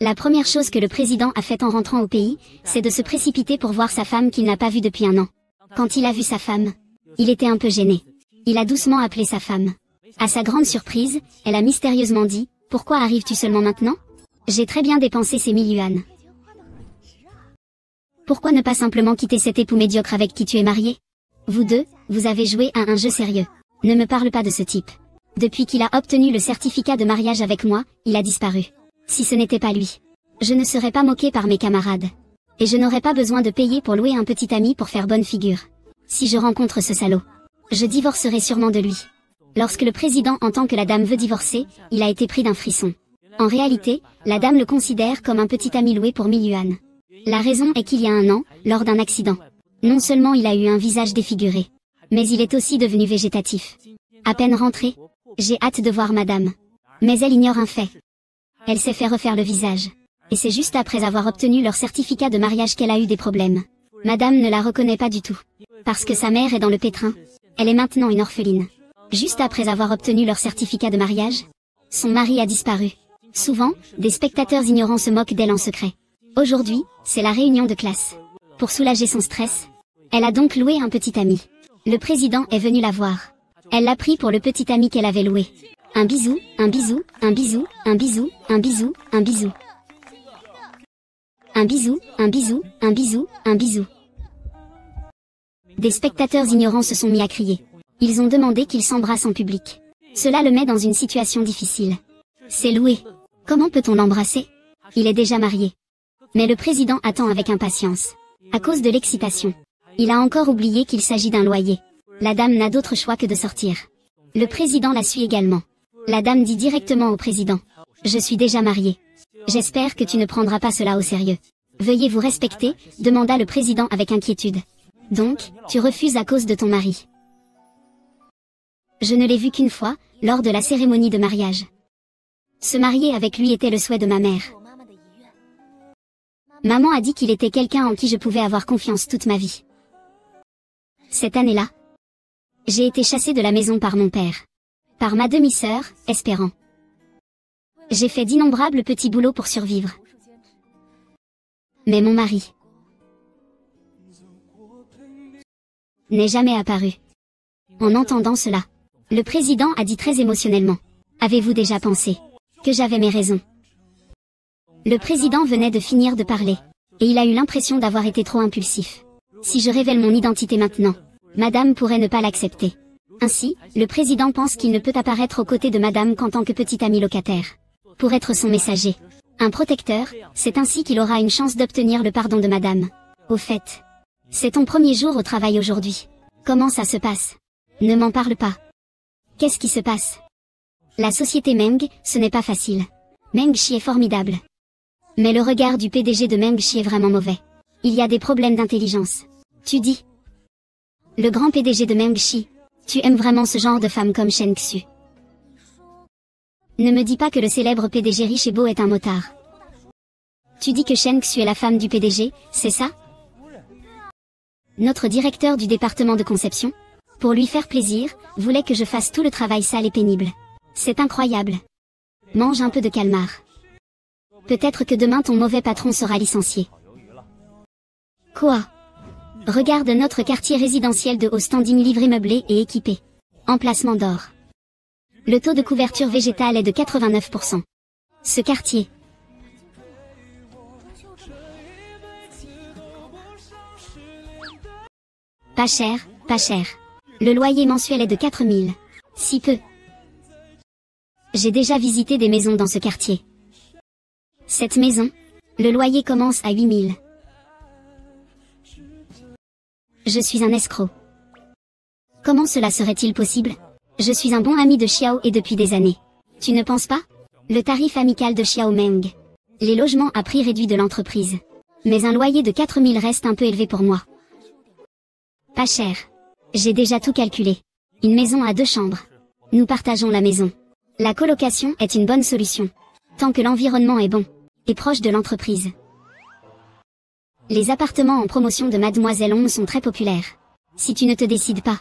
La première chose que le président a faite en rentrant au pays, c'est de se précipiter pour voir sa femme qu'il n'a pas vue depuis un an. Quand il a vu sa femme, il était un peu gêné. Il a doucement appelé sa femme. À sa grande surprise, elle a mystérieusement dit « Pourquoi arrives-tu seulement maintenant ? J'ai très bien dépensé ces 1000 yuans. Pourquoi ne pas simplement quitter cet époux médiocre avec qui tu es marié ? Vous deux, vous avez joué à un jeu sérieux. Ne me parle pas de ce type. Depuis qu'il a obtenu le certificat de mariage avec moi, il a disparu. Si ce n'était pas lui, je ne serais pas moqué par mes camarades. Et je n'aurais pas besoin de payer pour louer un petit ami pour faire bonne figure. Si je rencontre ce salaud, je divorcerai sûrement de lui. » Lorsque le président entend que la dame veut divorcer, il a été pris d'un frisson. En réalité, la dame le considère comme un petit ami loué pour 1000 yuans. La raison est qu'il y a un an, lors d'un accident, non seulement il a eu un visage défiguré, mais il est aussi devenu végétatif. À peine rentré, j'ai hâte de voir madame. Mais elle ignore un fait. Elle s'est fait refaire le visage. Et c'est juste après avoir obtenu leur certificat de mariage qu'elle a eu des problèmes. Madame ne la reconnaît pas du tout. Parce que sa mère est dans le pétrin. Elle est maintenant une orpheline. Juste après avoir obtenu leur certificat de mariage, son mari a disparu. Souvent, des spectateurs ignorants se moquent d'elle en secret. Aujourd'hui, c'est la réunion de classe. Pour soulager son stress, elle a donc loué un petit ami. Le président est venu la voir. Elle l'a pris pour le petit ami qu'elle avait loué. Un bisou, un bisou, un bisou, un bisou, un bisou, un bisou. Un bisou, un bisou, un bisou, un bisou. Des spectateurs ignorants se sont mis à crier. Ils ont demandé qu'il s'embrasse en public. Cela le met dans une situation difficile. C'est loué. Comment peut-on l'embrasser ? Il est déjà marié. Mais le président attend avec impatience. À cause de l'excitation. Il a encore oublié qu'il s'agit d'un loyer. La dame n'a d'autre choix que de sortir. Le président la suit également. La dame dit directement au président. « Je suis déjà mariée. J'espère que tu ne prendras pas cela au sérieux. Veuillez vous respecter, » demanda le président avec inquiétude. « Donc, tu refuses à cause de ton mari. » Je ne l'ai vu qu'une fois, lors de la cérémonie de mariage. Se marier avec lui était le souhait de ma mère. Maman a dit qu'il était quelqu'un en qui je pouvais avoir confiance toute ma vie. Cette année-là, j'ai été chassée de la maison par mon père. Par ma demi-sœur, Espérant. J'ai fait d'innombrables petits boulots pour survivre. Mais mon mari n'est jamais apparu. En entendant cela, le président a dit très émotionnellement. « Avez-vous déjà pensé que j'avais mes raisons ?» Le président venait de finir de parler, et il a eu l'impression d'avoir été trop impulsif. Si je révèle mon identité maintenant, madame pourrait ne pas l'accepter. Ainsi, le président pense qu'il ne peut apparaître aux côtés de madame qu'en tant que petit ami locataire. Pour être son messager, un protecteur, c'est ainsi qu'il aura une chance d'obtenir le pardon de madame. Au fait, c'est ton premier jour au travail aujourd'hui. Comment ça se passe ? Ne m'en parle pas. Qu'est-ce qui se passe ? La société Meng, ce n'est pas facile. Meng Shi est formidable. Mais le regard du PDG de Meng Shi est vraiment mauvais. Il y a des problèmes d'intelligence. Tu dis. Le grand PDG de Meng Shi. Tu aimes vraiment ce genre de femme comme Shen Xu. Ne me dis pas que le célèbre PDG riche et beau est un motard. Tu dis que Shen Xu est la femme du PDG, c'est ça ? Notre directeur du département de conception, pour lui faire plaisir, voulait que je fasse tout le travail sale et pénible. C'est incroyable. Mange un peu de calmar. Peut-être que demain ton mauvais patron sera licencié. Quoi ? Regarde notre quartier résidentiel de haut standing livré meublé et équipé. Emplacement d'or. Le taux de couverture végétale est de 89%. Ce quartier. Pas cher, pas cher. Le loyer mensuel est de 4000. Si peu. J'ai déjà visité des maisons dans ce quartier. Cette maison, le loyer commence à 8000. Je suis un escroc. Comment cela serait-il possible ? Je suis un bon ami de Xiao et depuis des années. Tu ne penses pas ? Le tarif amical de Xiao Meng. Les logements à prix réduit de l'entreprise. Mais un loyer de 4000 reste un peu élevé pour moi. Pas cher. J'ai déjà tout calculé. Une maison à 2 chambres. Nous partageons la maison. La colocation est une bonne solution. Tant que l'environnement est bon. Et proche de l'entreprise. Les appartements en promotion de Mademoiselle Hong sont très populaires. Si tu ne te décides pas,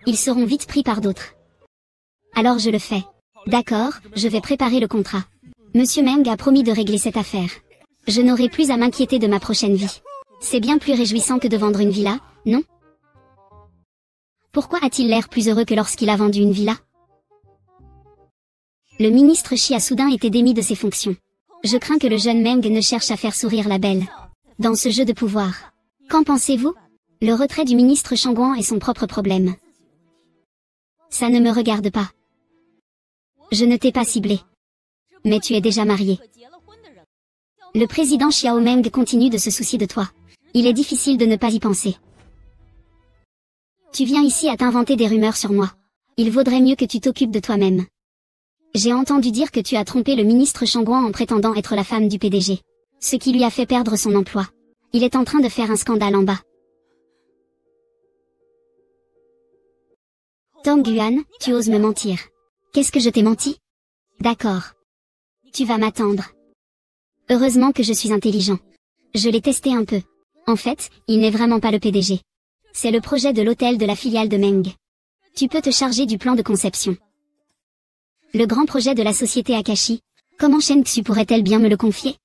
ils seront vite pris par d'autres. Alors je le fais. D'accord, je vais préparer le contrat. Monsieur Meng a promis de régler cette affaire. Je n'aurai plus à m'inquiéter de ma prochaine vie. C'est bien plus réjouissant que de vendre une villa, non? Pourquoi a-t-il l'air plus heureux que lorsqu'il a vendu une villa? Le ministre Shi a soudain été démis de ses fonctions. Je crains que le jeune Meng ne cherche à faire sourire la belle. Dans ce jeu de pouvoir. Qu'en pensez-vous? Le retrait du ministre Shangguan est son propre problème. Ça ne me regarde pas. Je ne t'ai pas ciblé. Mais tu es déjà marié. Le président Xiao Meng continue de se soucier de toi. Il est difficile de ne pas y penser. Tu viens ici à t'inventer des rumeurs sur moi. Il vaudrait mieux que tu t'occupes de toi-même. J'ai entendu dire que tu as trompé le ministre Shangguan en prétendant être la femme du PDG. Ce qui lui a fait perdre son emploi. Il est en train de faire un scandale en bas. Tang Yuan, tu oses me mentir. Qu'est-ce que je t'ai menti? D'accord. Tu vas m'attendre. Heureusement que je suis intelligent. Je l'ai testé un peu. En fait, il n'est vraiment pas le PDG. C'est le projet de l'hôtel de la filiale de Meng. Tu peux te charger du plan de conception. Le grand projet de la société Akashi. Comment Shen Xu pourrait-elle bien me le confier?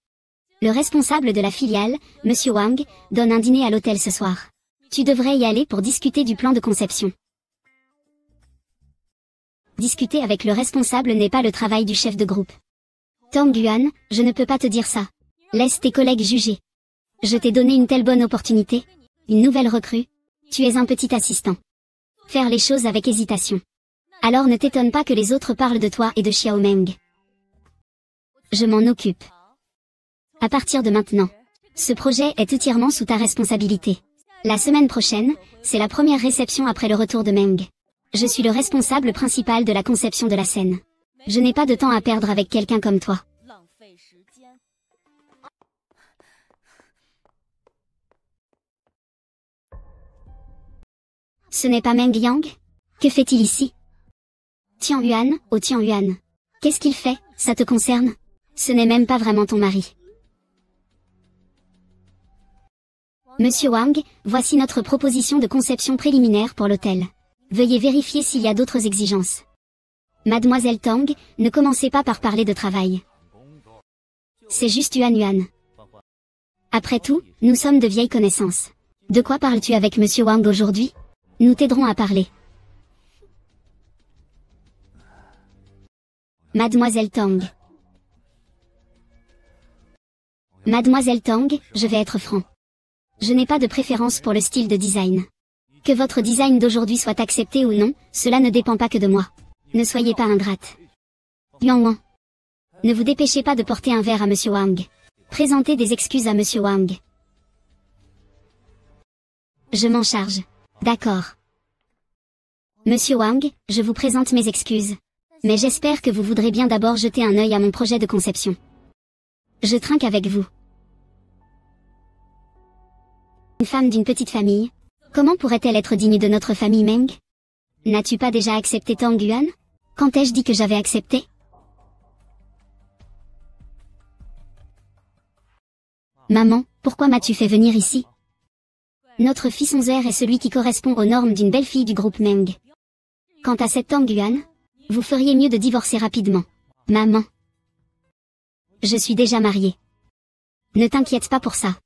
Le responsable de la filiale, Monsieur Wang, donne un dîner à l'hôtel ce soir. Tu devrais y aller pour discuter du plan de conception. Discuter avec le responsable n'est pas le travail du chef de groupe. Tang Yuan, je ne peux pas te dire ça. Laisse tes collègues juger. Je t'ai donné une telle bonne opportunité. Une nouvelle recrue. Tu es un petit assistant. Faire les choses avec hésitation. Alors ne t'étonne pas que les autres parlent de toi et de Xiao Meng. Je m'en occupe. À partir de maintenant, ce projet est entièrement sous ta responsabilité. La semaine prochaine, c'est la première réception après le retour de Meng. Je suis le responsable principal de la conception de la scène. Je n'ai pas de temps à perdre avec quelqu'un comme toi. Ce n'est pas Meng Yang? Que fait-il ici? Tian Yuan, oh Tian Yuan. Qu'est-ce qu'il fait? Ça te concerne? Ce n'est même pas vraiment ton mari. Monsieur Wang, voici notre proposition de conception préliminaire pour l'hôtel. Veuillez vérifier s'il y a d'autres exigences. Mademoiselle Tang, ne commencez pas par parler de travail. C'est juste Yuan Yuan. Après tout, nous sommes de vieilles connaissances. De quoi parles-tu avec Monsieur Wang aujourd'hui? Nous t'aiderons à parler. Mademoiselle Tang. Mademoiselle Tang, je vais être franc. Je n'ai pas de préférence pour le style de design. Que votre design d'aujourd'hui soit accepté ou non, cela ne dépend pas que de moi. Ne soyez pas ingrate. Yuan Wang. Ne vous dépêchez pas de porter un verre à Monsieur Wang. Présentez des excuses à Monsieur Wang. Je m'en charge. D'accord. Monsieur Wang, je vous présente mes excuses. Mais j'espère que vous voudrez bien d'abord jeter un œil à mon projet de conception. Je trinque avec vous. Une femme d'une petite famille. Comment pourrait-elle être digne de notre famille Meng? N'as-tu pas déjà accepté Tang Yuan? Quand ai-je dit que j'avais accepté? Maman, pourquoi m'as-tu fait venir ici? Notre fils Onzer est celui qui correspond aux normes d'une belle fille du groupe Meng. Quant à cette Tang Yuan, vous feriez mieux de divorcer rapidement. Maman. Je suis déjà mariée. Ne t'inquiète pas pour ça.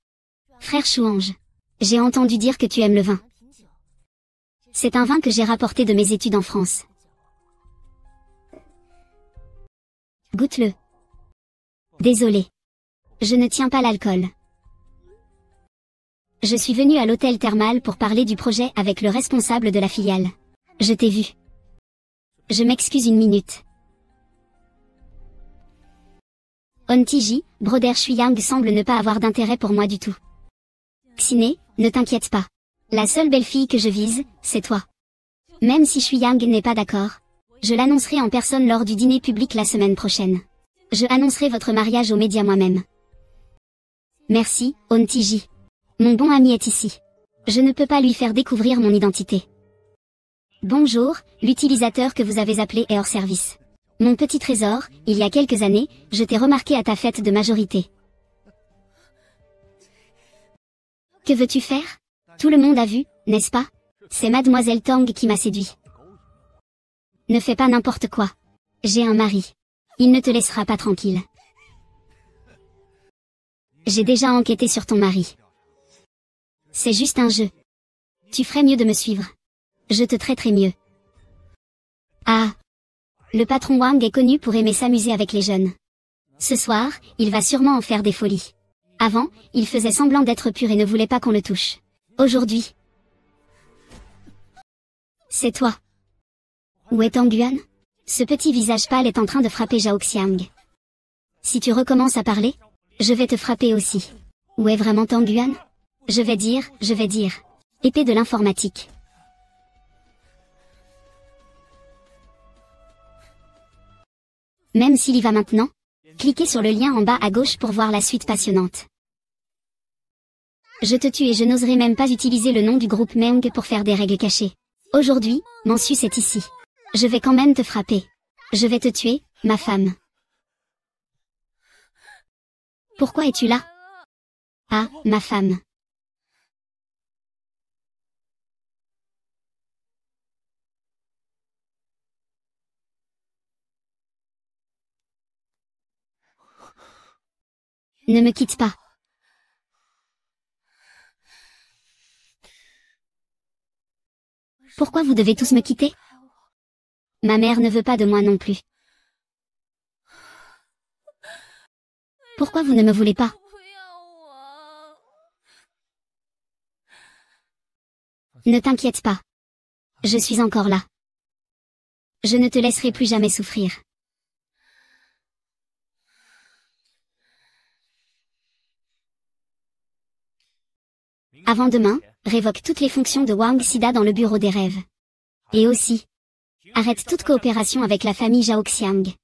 Frère Chouange. J'ai entendu dire que tu aimes le vin. C'est un vin que j'ai rapporté de mes études en France. Goûte-le. Désolé. Je ne tiens pas l'alcool. Je suis venue à l'hôtel thermal pour parler du projet avec le responsable de la filiale. Je t'ai vu. Je m'excuse une minute. Ontiji, Broder Shuyang semble ne pas avoir d'intérêt pour moi du tout. Xiné, ne t'inquiète pas. La seule belle fille que je vise, c'est toi. Même si Shuyang n'est pas d'accord, je l'annoncerai en personne lors du dîner public la semaine prochaine. Je annoncerai votre mariage aux médias moi-même. Merci, Ontiji. Mon bon ami est ici. Je ne peux pas lui faire découvrir mon identité. Bonjour, l'utilisateur que vous avez appelé est hors service. Mon petit trésor, il y a quelques années, je t'ai remarqué à ta fête de majorité. Que veux-tu faire? Tout le monde a vu, n'est-ce pas? C'est Mademoiselle Tang qui m'a séduit. Ne fais pas n'importe quoi. J'ai un mari. Il ne te laissera pas tranquille. J'ai déjà enquêté sur ton mari. C'est juste un jeu. Tu ferais mieux de me suivre. Je te traiterai mieux. Ah. Le patron Wang est connu pour aimer s'amuser avec les jeunes. Ce soir, il va sûrement en faire des folies. Avant, il faisait semblant d'être pur et ne voulait pas qu'on le touche. Aujourd'hui. C'est toi. Où est Tang Yuan? Ce petit visage pâle est en train de frapper Zhao Xiang. Si tu recommences à parler, je vais te frapper aussi. Où est vraiment Tang Yuan? Je vais dire. Épée de l'informatique. Même s'il y va maintenant, cliquez sur le lien en bas à gauche pour voir la suite passionnante. Je te tue et je n'oserais même pas utiliser le nom du groupe Meng pour faire des règles cachées. Aujourd'hui, Mansus est ici. Je vais quand même te frapper. Je vais te tuer, ma femme. Pourquoi es-tu là? Ah, ma femme. Ne me quitte pas. Pourquoi vous devez tous me quitter? Ma mère ne veut pas de moi non plus. Pourquoi vous ne me voulez pas? Ne t'inquiète pas. Je suis encore là. Je ne te laisserai plus jamais souffrir. Avant demain, révoque toutes les fonctions de Wang Sida dans le bureau des rêves. Et aussi, arrête toute coopération avec la famille Zhao Xiang.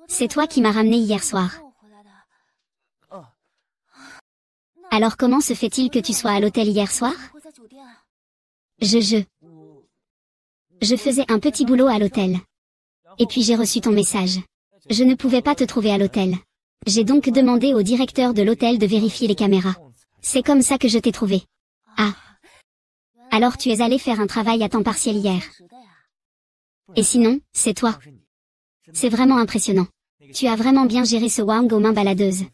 C'est toi qui m'as ramené hier soir. Alors comment se fait-il que tu sois à l'hôtel hier soir? Je faisais un petit boulot à l'hôtel. Et puis j'ai reçu ton message. Je ne pouvais pas te trouver à l'hôtel. J'ai donc demandé au directeur de l'hôtel de vérifier les caméras. C'est comme ça que je t'ai trouvé. Ah. Alors tu es allé faire un travail à temps partiel hier. Et sinon, c'est toi. C'est vraiment impressionnant. Tu as vraiment bien géré ce Wang aux mains baladeuses.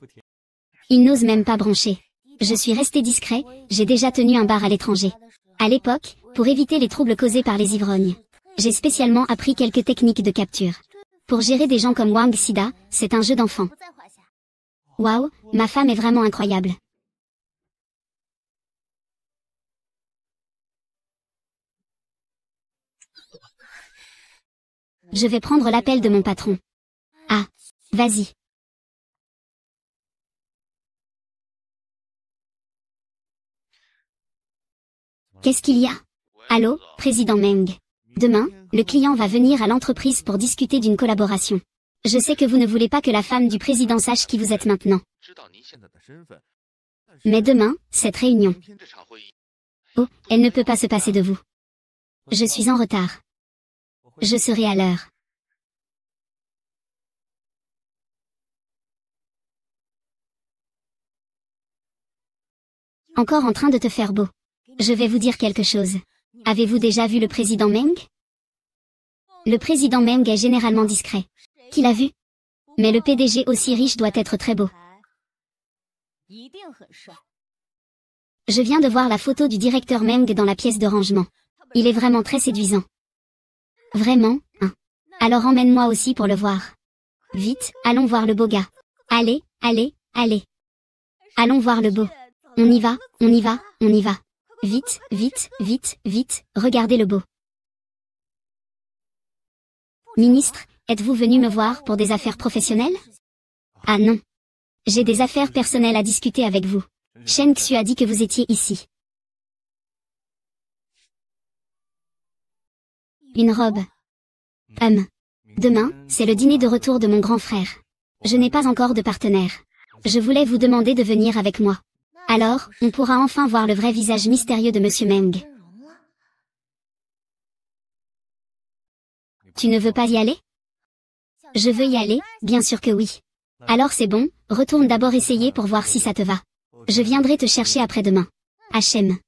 Il n'ose même pas broncher. Je suis resté discret, j'ai déjà tenu un bar à l'étranger. À l'époque, pour éviter les troubles causés par les ivrognes. J'ai spécialement appris quelques techniques de capture. Pour gérer des gens comme Wang Sida, c'est un jeu d'enfant. Waouh, ma femme est vraiment incroyable. Je vais prendre l'appel de mon patron. Ah, vas-y. Qu'est-ce qu'il y a? Allô, président Meng. Demain, le client va venir à l'entreprise pour discuter d'une collaboration. Je sais que vous ne voulez pas que la femme du président sache qui vous êtes maintenant. Mais demain, cette réunion. Oh, elle ne peut pas se passer de vous. Je suis en retard. Je serai à l'heure. Encore en train de te faire beau. Je vais vous dire quelque chose. Avez-vous déjà vu le président Meng? Le président Meng est généralement discret. Qui l'a vu? Mais le PDG aussi riche doit être très beau. Je viens de voir la photo du directeur Meng dans la pièce de rangement. Il est vraiment très séduisant. Vraiment, hein. Alors emmène-moi aussi pour le voir. Vite, allons voir le beau gars. Allez, allez, allez. Allons voir le beau. On y va, on y va, on y va. Vite, vite, vite, vite, regardez le beau. Ministre, êtes-vous venu me voir pour des affaires professionnelles? Ah non. J'ai des affaires personnelles à discuter avec vous. Shen Xu a dit que vous étiez ici. Une robe. Demain, c'est le dîner de retour de mon grand frère. Je n'ai pas encore de partenaire. Je voulais vous demander de venir avec moi. Alors, on pourra enfin voir le vrai visage mystérieux de Monsieur Meng. Tu ne veux pas y aller? Je veux y aller, bien sûr que oui. Alors c'est bon, retourne d'abord essayer pour voir si ça te va. Je viendrai te chercher après-demain. Hachem.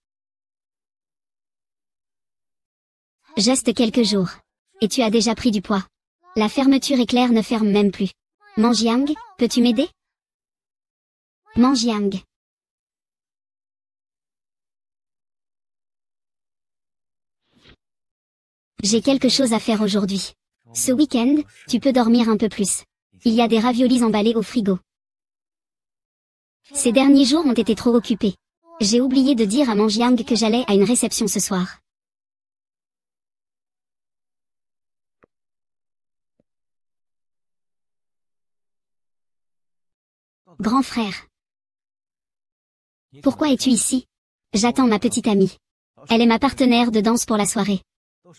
Juste quelques jours. Et tu as déjà pris du poids. La fermeture éclair ne ferme même plus. Manjiang, peux-tu m'aider? Manjiang. J'ai quelque chose à faire aujourd'hui. Ce week-end, tu peux dormir un peu plus. Il y a des raviolis emballés au frigo. Ces derniers jours ont été trop occupés. J'ai oublié de dire à Manjiang que j'allais à une réception ce soir. Grand frère. Pourquoi es-tu ici? J'attends ma petite amie. Elle est ma partenaire de danse pour la soirée.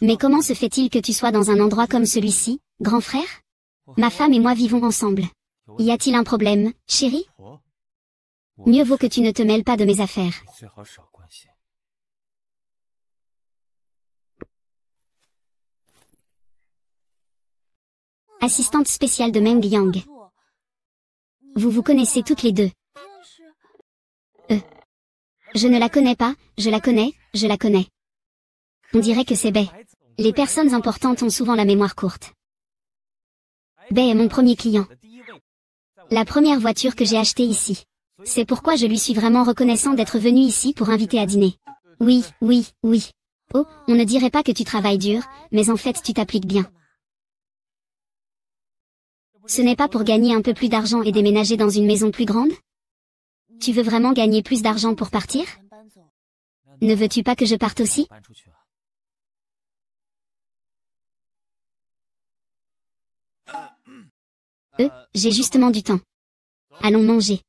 Mais comment se fait-il que tu sois dans un endroit comme celui-ci, grand frère? Ma femme et moi vivons ensemble. Y a-t-il un problème, chérie? Mieux vaut que tu ne te mêles pas de mes affaires. Assistante spéciale de Meng Yang. Vous vous connaissez toutes les deux. Je ne la connais pas, je la connais, je la connais. On dirait que c'est Bei. Les personnes importantes ont souvent la mémoire courte. Bei est mon premier client. La première voiture que j'ai achetée ici. C'est pourquoi je lui suis vraiment reconnaissant d'être venu ici pour inviter à dîner. Oui, oui, oui. Oh, on ne dirait pas que tu travailles dur, mais en fait tu t'appliques bien. Ce n'est pas pour gagner un peu plus d'argent et déménager dans une maison plus grande? Tu veux vraiment gagner plus d'argent pour partir? Ne veux-tu pas que je parte aussi? J'ai justement du temps. Allons manger.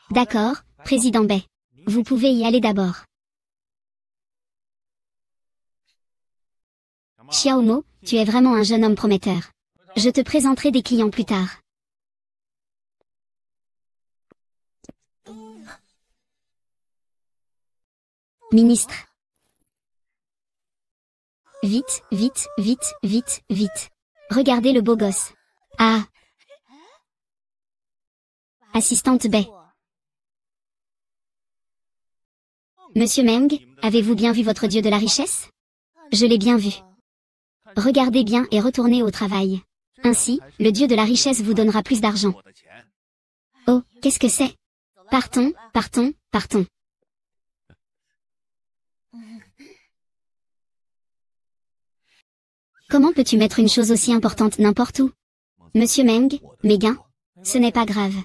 D'accord, président Bei. Vous pouvez y aller d'abord. Xiaomo, tu es vraiment un jeune homme prometteur. Je te présenterai des clients plus tard. Ministre. Vite, vite, vite, vite, vite. Regardez le beau gosse. Ah. Assistante Bei. Monsieur Meng, avez-vous bien vu votre dieu de la richesse? Je l'ai bien vu. Regardez bien et retournez au travail. Ainsi, le dieu de la richesse vous donnera plus d'argent. Oh, qu'est-ce que c'est? Partons, partons, partons. Comment peux-tu mettre une chose aussi importante n'importe où? Monsieur Meng, mes gains? Ce n'est pas grave.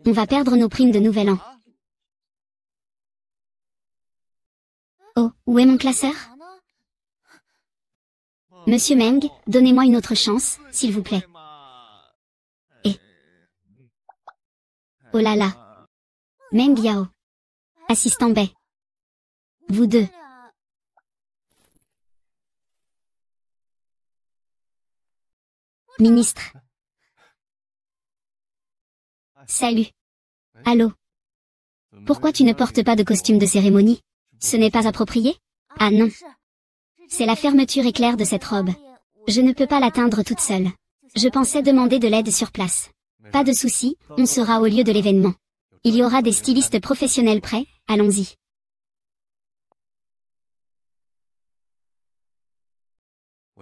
On va perdre nos primes de nouvel an. Oh, où est mon classeur? Monsieur Meng, donnez-moi une autre chance, s'il vous plaît. Oh là là. Meng Yao. Assistant Bei. Vous deux. Ministre. Salut. Allô. Pourquoi tu ne portes pas de costume de cérémonie? Ce n'est pas approprié? Ah non. C'est la fermeture éclair de cette robe. Je ne peux pas l'atteindre toute seule. Je pensais demander de l'aide sur place. Pas de souci, on sera au lieu de l'événement. Il y aura des stylistes professionnels prêts, allons-y.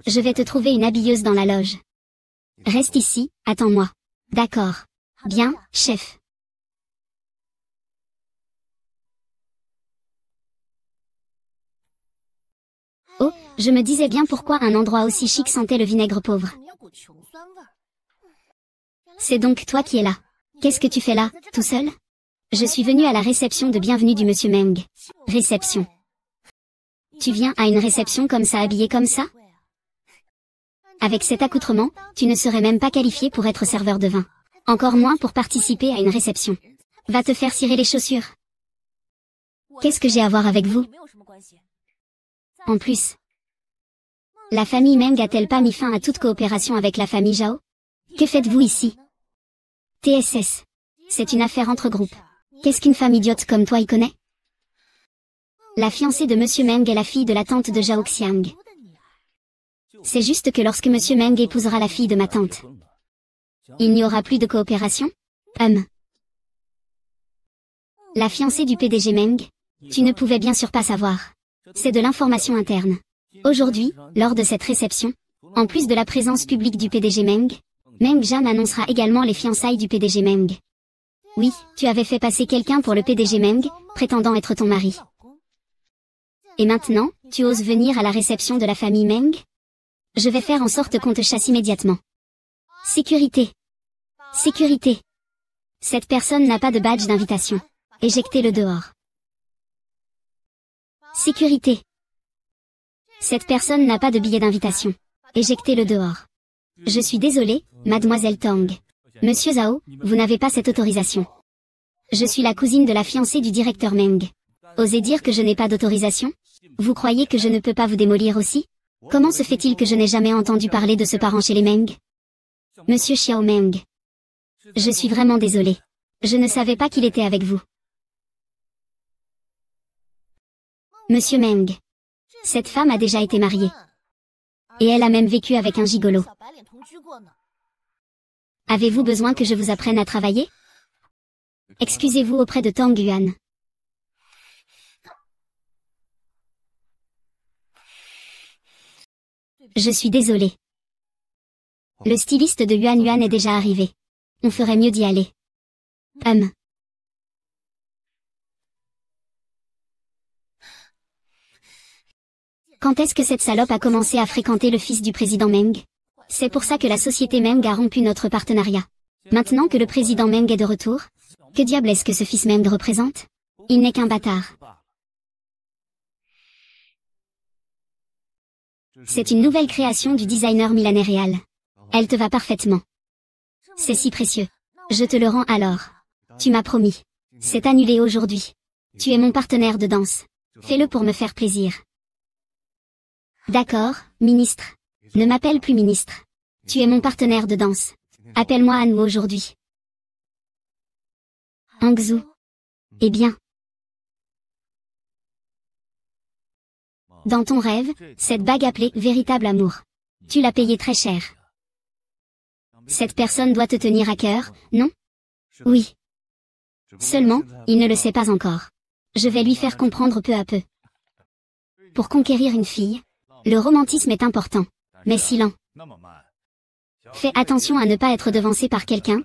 Je vais te trouver une habilleuse dans la loge. Reste ici, attends-moi. D'accord. Bien, chef. Oh, je me disais bien pourquoi un endroit aussi chic sentait le vinaigre pauvre. C'est donc toi qui es là. Qu'est-ce que tu fais là, tout seul? Je suis venu à la réception de bienvenue du monsieur Meng. Réception. Tu viens à une réception comme ça habillé comme ça? Avec cet accoutrement, tu ne serais même pas qualifié pour être serveur de vin. Encore moins pour participer à une réception. Va te faire cirer les chaussures. Qu'est-ce que j'ai à voir avec vous? En plus, la famille Meng a-t-elle pas mis fin à toute coopération avec la famille Zhao? Que faites-vous ici? TSS. C'est une affaire entre groupes. Qu'est-ce qu'une femme idiote comme toi y connaît? La fiancée de Monsieur Meng est la fille de la tante de Zhao Xiang. C'est juste que lorsque Monsieur Meng épousera la fille de ma tante, il n'y aura plus de coopération? La fiancée du PDG Meng? Tu ne pouvais bien sûr pas savoir. C'est de l'information interne. Aujourd'hui, lors de cette réception, en plus de la présence publique du PDG Meng, Meng Zhan annoncera également les fiançailles du PDG Meng. Oui, tu avais fait passer quelqu'un pour le PDG Meng, prétendant être ton mari. Et maintenant, tu oses venir à la réception de la famille Meng? Je vais faire en sorte qu'on te chasse immédiatement. Sécurité. Sécurité. Cette personne n'a pas de badge d'invitation. Éjectez-le dehors. Sécurité. Cette personne n'a pas de billet d'invitation. Éjectez-le dehors. Je suis désolé, mademoiselle Tang. Monsieur Zhao, vous n'avez pas cette autorisation. Je suis la cousine de la fiancée du directeur Meng. Osez dire que je n'ai pas d'autorisation? Vous croyez que je ne peux pas vous démolir aussi? Comment se fait-il que je n'ai jamais entendu parler de ce parent chez les Meng? Monsieur Xiao Meng. Je suis vraiment désolé. Je ne savais pas qu'il était avec vous. Monsieur Meng. Cette femme a déjà été mariée. Et elle a même vécu avec un gigolo. Avez-vous besoin que je vous apprenne à travailler? Excusez-vous auprès de Tang Yuan. Je suis désolé. Le styliste de Yuan Yuan est déjà arrivé. On ferait mieux d'y aller. Quand est-ce que cette salope a commencé à fréquenter le fils du président Meng? C'est pour ça que la société Meng a rompu notre partenariat. Maintenant que le président Meng est de retour, que diable est-ce que ce fils Meng représente? Il n'est qu'un bâtard. C'est une nouvelle création du designer milanais Réal. Elle te va parfaitement. C'est si précieux. Je te le rends alors. Tu m'as promis. C'est annulé aujourd'hui. Tu es mon partenaire de danse. Fais-le pour me faire plaisir. D'accord, ministre. Ne m'appelle plus ministre. Tu es mon partenaire de danse. Appelle-moi Anu aujourd'hui. Hangzhou. Eh bien. Dans ton rêve, cette bague appelée véritable amour. Tu l'as payée très cher. Cette personne doit te tenir à cœur, non? Oui. Seulement, il ne le sait pas encore. Je vais lui faire comprendre peu à peu. Pour conquérir une fille, le romantisme est important, mais si lent. Fais attention à ne pas être devancé par quelqu'un,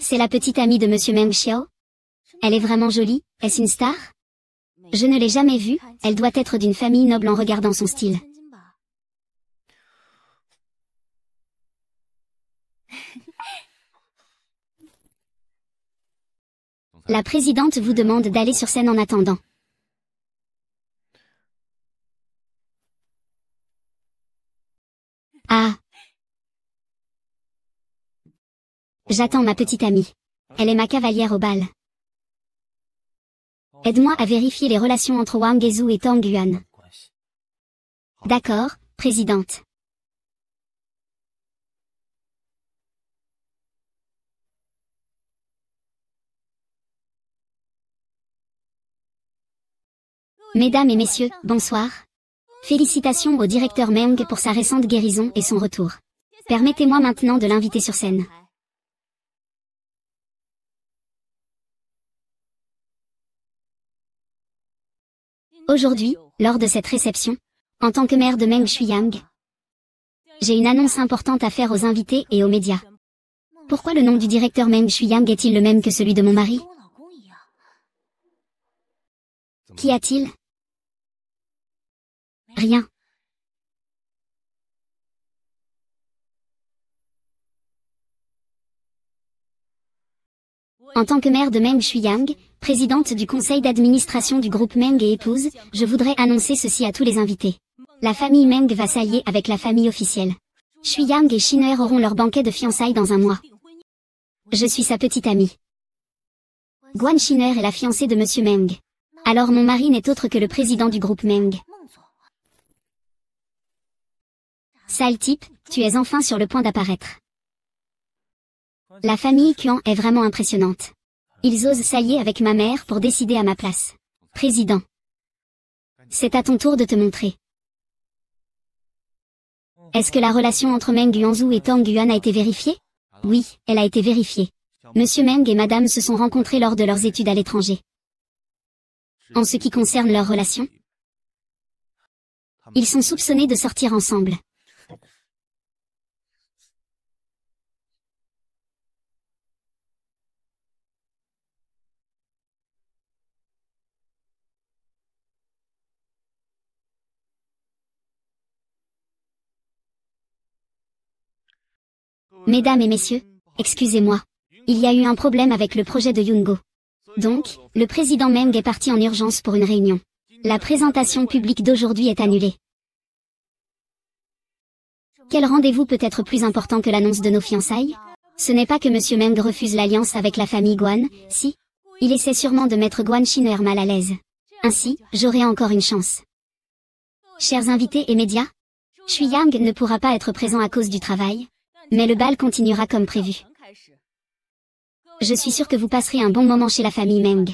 C'est la petite amie de Monsieur Meng Xiao? Elle est vraiment jolie, est-ce une star? Je ne l'ai jamais vue, elle doit être d'une famille noble en regardant son style. La présidente vous demande d'aller sur scène en attendant. J'attends ma petite amie. Elle est ma cavalière au bal. Aide-moi à vérifier les relations entre Wang Gezhou et Tang Yuan. D'accord, présidente. Mesdames et messieurs, bonsoir. Félicitations au directeur Meng pour sa récente guérison et son retour. Permettez-moi maintenant de l'inviter sur scène. Aujourd'hui, lors de cette réception, en tant que mère de Meng Shuiyang, j'ai une annonce importante à faire aux invités et aux médias. Pourquoi le nom du directeur Meng Shuiyang est-il le même que celui de mon mari? Qu'y a-t-il? Rien. En tant que mère de Meng Shuiyang, présidente du conseil d'administration du groupe Meng et épouse, je voudrais annoncer ceci à tous les invités. La famille Meng va s'allier avec la famille officielle. Shuiyang et Shiner auront leur banquet de fiançailles dans un mois. Je suis sa petite amie. Guan Shiner est la fiancée de Monsieur Meng. Alors mon mari n'est autre que le président du groupe Meng. Sale type, tu es enfin sur le point d'apparaître. La famille Qian est vraiment impressionnante. Ils osent s'allier avec ma mère pour décider à ma place. Président. C'est à ton tour de te montrer. Est-ce que la relation entre Meng Yuanzhu et Tang Yuan a été vérifiée? Oui, elle a été vérifiée. Monsieur Meng et Madame se sont rencontrés lors de leurs études à l'étranger. En ce qui concerne leur relation, ils sont soupçonnés de sortir ensemble. Mesdames et messieurs, excusez-moi. Il y a eu un problème avec le projet de Yungo. Donc, le président Meng est parti en urgence pour une réunion. La présentation publique d'aujourd'hui est annulée. Quel rendez-vous peut être plus important que l'annonce de nos fiançailles? Ce n'est pas que Monsieur Meng refuse l'alliance avec la famille Guan, si. Il essaie sûrement de mettre Guan Shiner mal à l'aise. Ainsi, j'aurai encore une chance. Chers invités et médias, Shuiyang ne pourra pas être présent à cause du travail, mais le bal continuera comme prévu. Je suis sûr que vous passerez un bon moment chez la famille Meng.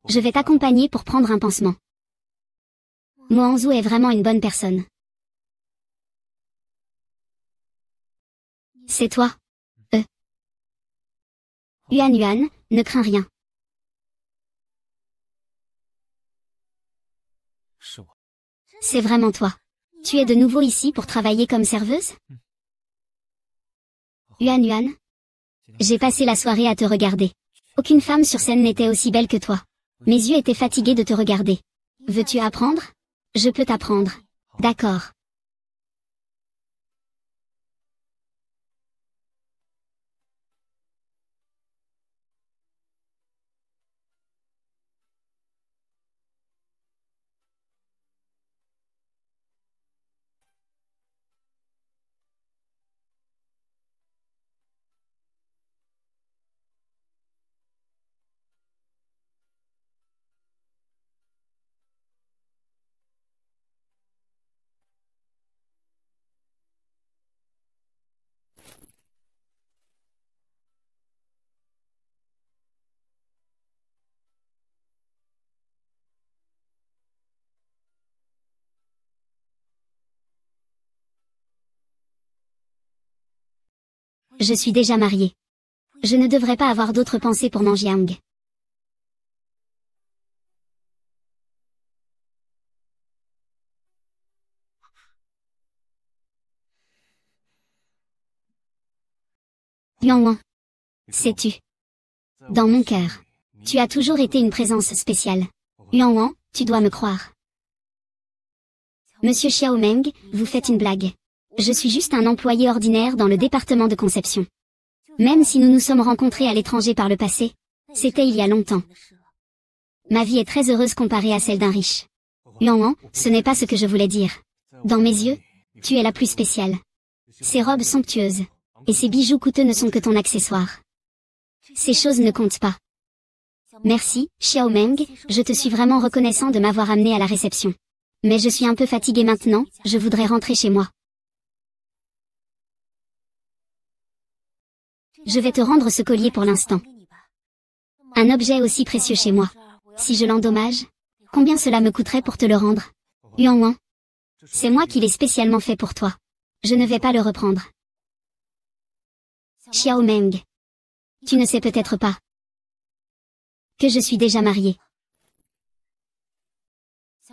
Je vais t'accompagner pour prendre un pansement. Mo Hanzhu est vraiment une bonne personne. C'est toi. Yuan Yuan, ne crains rien. C'est vraiment toi. Tu es de nouveau ici pour travailler comme serveuse? Yuan Yuan. J'ai passé la soirée à te regarder. Aucune femme sur scène n'était aussi belle que toi. Mes yeux étaient fatigués de te regarder. Veux-tu apprendre? Je peux t'apprendre. D'accord. Je suis déjà mariée. Je ne devrais pas avoir d'autres pensées pour Manjiang. Yuan, sais-tu? Dans mon cœur, tu as toujours été une présence spéciale. Yuan, tu dois me croire. Monsieur Xiao Meng, vous faites une blague. Je suis juste un employé ordinaire dans le département de conception. Même si nous nous sommes rencontrés à l'étranger par le passé, c'était il y a longtemps. Ma vie est très heureuse comparée à celle d'un riche. Yuan, ce n'est pas ce que je voulais dire. Dans mes yeux, tu es la plus spéciale. Ces robes somptueuses et ces bijoux coûteux ne sont que ton accessoire. Ces choses ne comptent pas. Merci, Xiao Meng, je te suis vraiment reconnaissant de m'avoir amené à la réception. Mais je suis un peu fatigué maintenant, je voudrais rentrer chez moi. Je vais te rendre ce collier pour l'instant. Un objet aussi précieux chez moi. Si je l'endommage, Combien cela me coûterait pour te le rendre? Yuan Wang. C'est moi qui l'ai spécialement fait pour toi. Je ne vais pas le reprendre. Xiao Meng. Tu ne sais peut-être pas que je suis déjà mariée.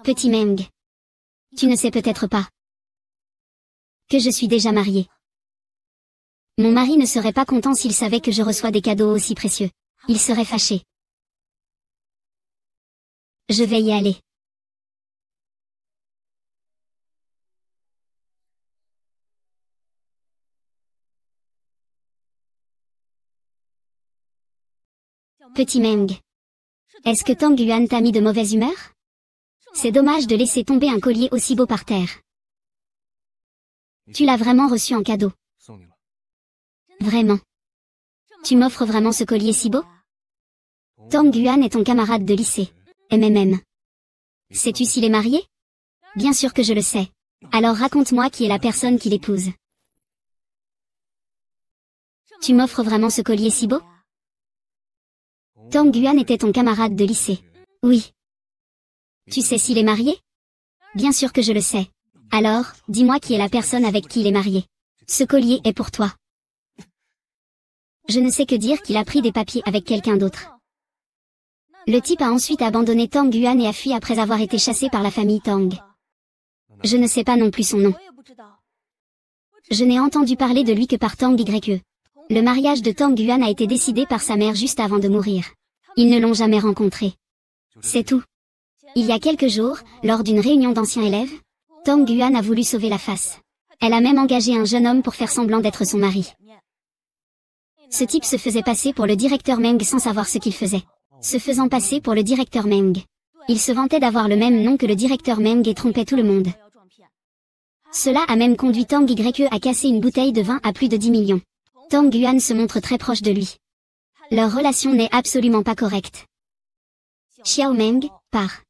Petit Meng. Tu ne sais peut-être pas que je suis déjà mariée. Mon mari ne serait pas content s'il savait que je reçois des cadeaux aussi précieux. Il serait fâché. Je vais y aller. Petit Meng. Est-ce que Tang Yuan t'a mis de mauvaise humeur? C'est dommage de laisser tomber un collier aussi beau par terre. Tu l'as vraiment reçu en cadeau. Vraiment. Tu m'offres vraiment ce collier si beau? Tang Yuan est ton camarade de lycée. MMM. Sais-tu s'il est marié? Bien sûr que je le sais. Alors raconte-moi qui est la personne qui l'épouse. Tu m'offres vraiment ce collier si beau? Tang Yuan était ton camarade de lycée. Oui. Tu sais s'il est marié? Bien sûr que je le sais. Alors, dis-moi qui est la personne avec qui il est marié. Ce collier est pour toi. Je ne sais que dire qu'il a pris des papiers avec quelqu'un d'autre. Le type a ensuite abandonné Tang Yuan et a fui après avoir été chassé par la famille Tang. Je ne sais pas non plus son nom. Je n'ai entendu parler de lui que par Tang Ye. Le mariage de Tang Yuan a été décidé par sa mère juste avant de mourir. Ils ne l'ont jamais rencontré. C'est tout. Il y a quelques jours, lors d'une réunion d'anciens élèves, Tang Yuan a voulu sauver la face. Elle a même engagé un jeune homme pour faire semblant d'être son mari. Ce type se faisait passer pour le directeur Meng sans savoir ce qu'il faisait. Se faisant passer pour le directeur Meng. Il se vantait d'avoir le même nom que le directeur Meng et trompait tout le monde. Cela a même conduit Tang Ye à casser une bouteille de vin à plus de 10 millions. Tang Yuan se montre très proche de lui. Leur relation n'est absolument pas correcte. Xiao Meng, pars.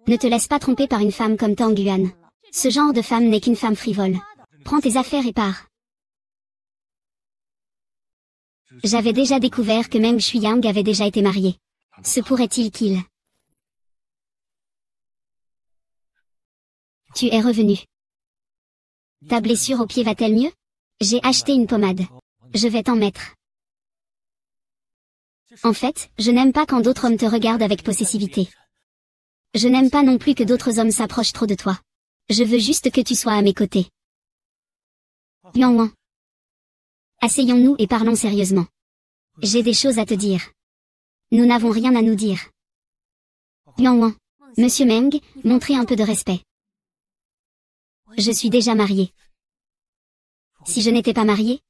Ne te laisse pas tromper par une femme comme Tang Yuan. Ce genre de femme n'est qu'une femme frivole. Prends tes affaires et pars. J'avais déjà découvert que Meng Shuiyang avait déjà été marié. Se pourrait-il qu'il... Tu es revenu. Ta blessure au pied va-t-elle mieux? J'ai acheté une pommade. Je vais t'en mettre. En fait, je n'aime pas quand d'autres hommes te regardent avec possessivité. Je n'aime pas non plus que d'autres hommes s'approchent trop de toi. Je veux juste que tu sois à mes côtés. Yuan Wang. Asseyons-nous et parlons sérieusement. J'ai des choses à te dire. Nous n'avons rien à nous dire. Yuan Wang. Monsieur Meng, montrez un peu de respect. Je suis déjà mariée. Si je n'étais pas mariée,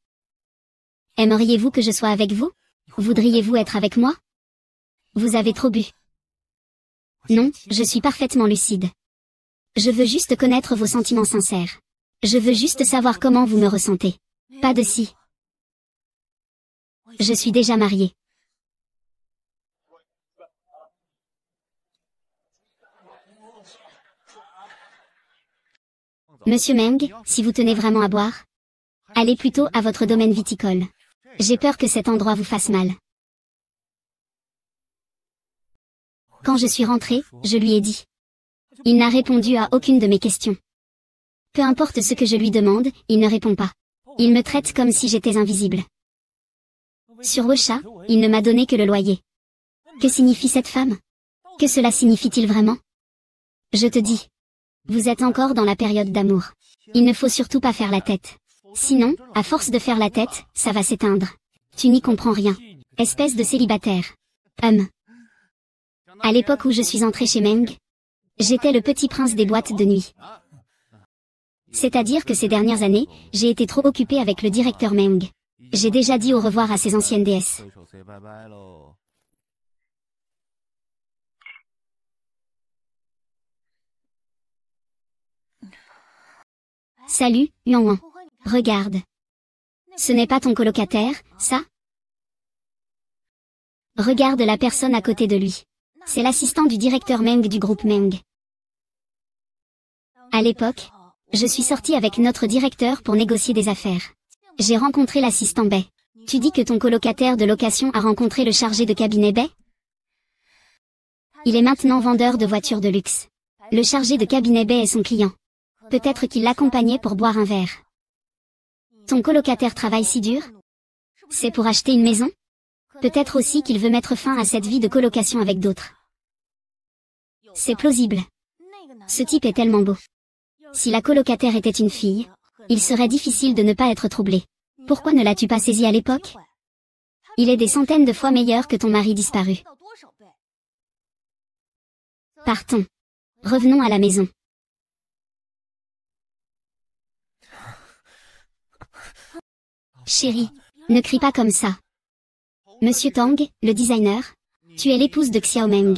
aimeriez-vous que je sois avec vous? Voudriez-vous être avec moi? Vous avez trop bu. Non, je suis parfaitement lucide. Je veux juste connaître vos sentiments sincères. Je veux juste savoir comment vous me ressentez. Pas de si. Je suis déjà mariée. Monsieur Meng, si vous tenez vraiment à boire, allez plutôt à votre domaine viticole. J'ai peur que cet endroit vous fasse mal. Quand je suis rentrée, je lui ai dit. Il n'a répondu à aucune de mes questions. Peu importe ce que je lui demande, il ne répond pas. Il me traite comme si j'étais invisible. Sur Wosha, il ne m'a donné que le loyer. Que signifie cette femme? Que cela signifie-t-il vraiment? Je te dis. Vous êtes encore dans la période d'amour. Il ne faut surtout pas faire la tête. Sinon, à force de faire la tête, ça va s'éteindre. Tu n'y comprends rien. Espèce de célibataire. À l'époque où je suis entrée chez Meng, j'étais le petit prince des boîtes de nuit. C'est-à-dire que ces dernières années, j'ai été trop occupée avec le directeur Meng. J'ai déjà dit au revoir à ses anciennes déesses. Salut, Yuan Wang. Regarde. Ce n'est pas ton colocataire, ça? Regarde la personne à côté de lui. C'est l'assistant du directeur Meng du groupe Meng. À l'époque, je suis sortie avec notre directeur pour négocier des affaires. J'ai rencontré l'assistant Bai. Tu dis que ton colocataire de location a rencontré le chargé de cabinet Bai? Il est maintenant vendeur de voitures de luxe. Le chargé de cabinet Bay est son client. Peut-être qu'il l'accompagnait pour boire un verre. Ton colocataire travaille si dur? C'est pour acheter une maison? Peut-être aussi qu'il veut mettre fin à cette vie de colocation avec d'autres. C'est plausible. Ce type est tellement beau. Si la colocataire était une fille, il serait difficile de ne pas être troublé. Pourquoi ne l'as-tu pas saisi à l'époque? Il est des centaines de fois meilleur que ton mari disparu. Partons. Revenons à la maison. Chérie, ne crie pas comme ça. Monsieur Tang, le designer, tu es l'épouse de Xiaomeng.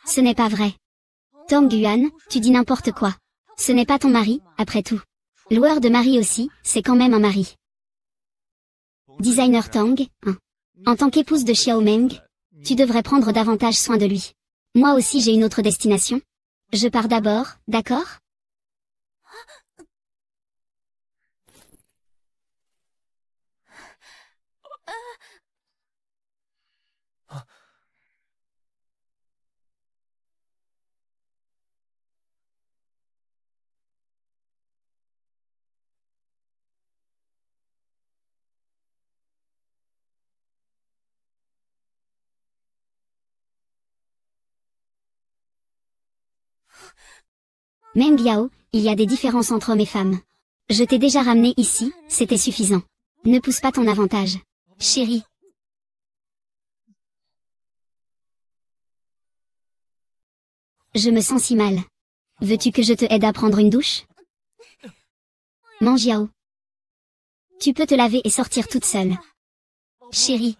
Ce n'est pas vrai. Tang Yuan, tu dis n'importe quoi. Ce n'est pas ton mari, après tout. Loueur de mari aussi, c'est quand même un mari. Designer Tang, hein. En tant qu'épouse de Xiaomeng, tu devrais prendre davantage soin de lui. Moi aussi j'ai une autre destination. Je pars d'abord, d'accord? Meng Yao, il y a des différences entre hommes et femmes. Je t'ai déjà ramené ici, c'était suffisant. Ne pousse pas ton avantage. Chérie. Je me sens si mal. Veux-tu que je te aide à prendre une douche? Meng Yao. Tu peux te laver et sortir toute seule. Chérie.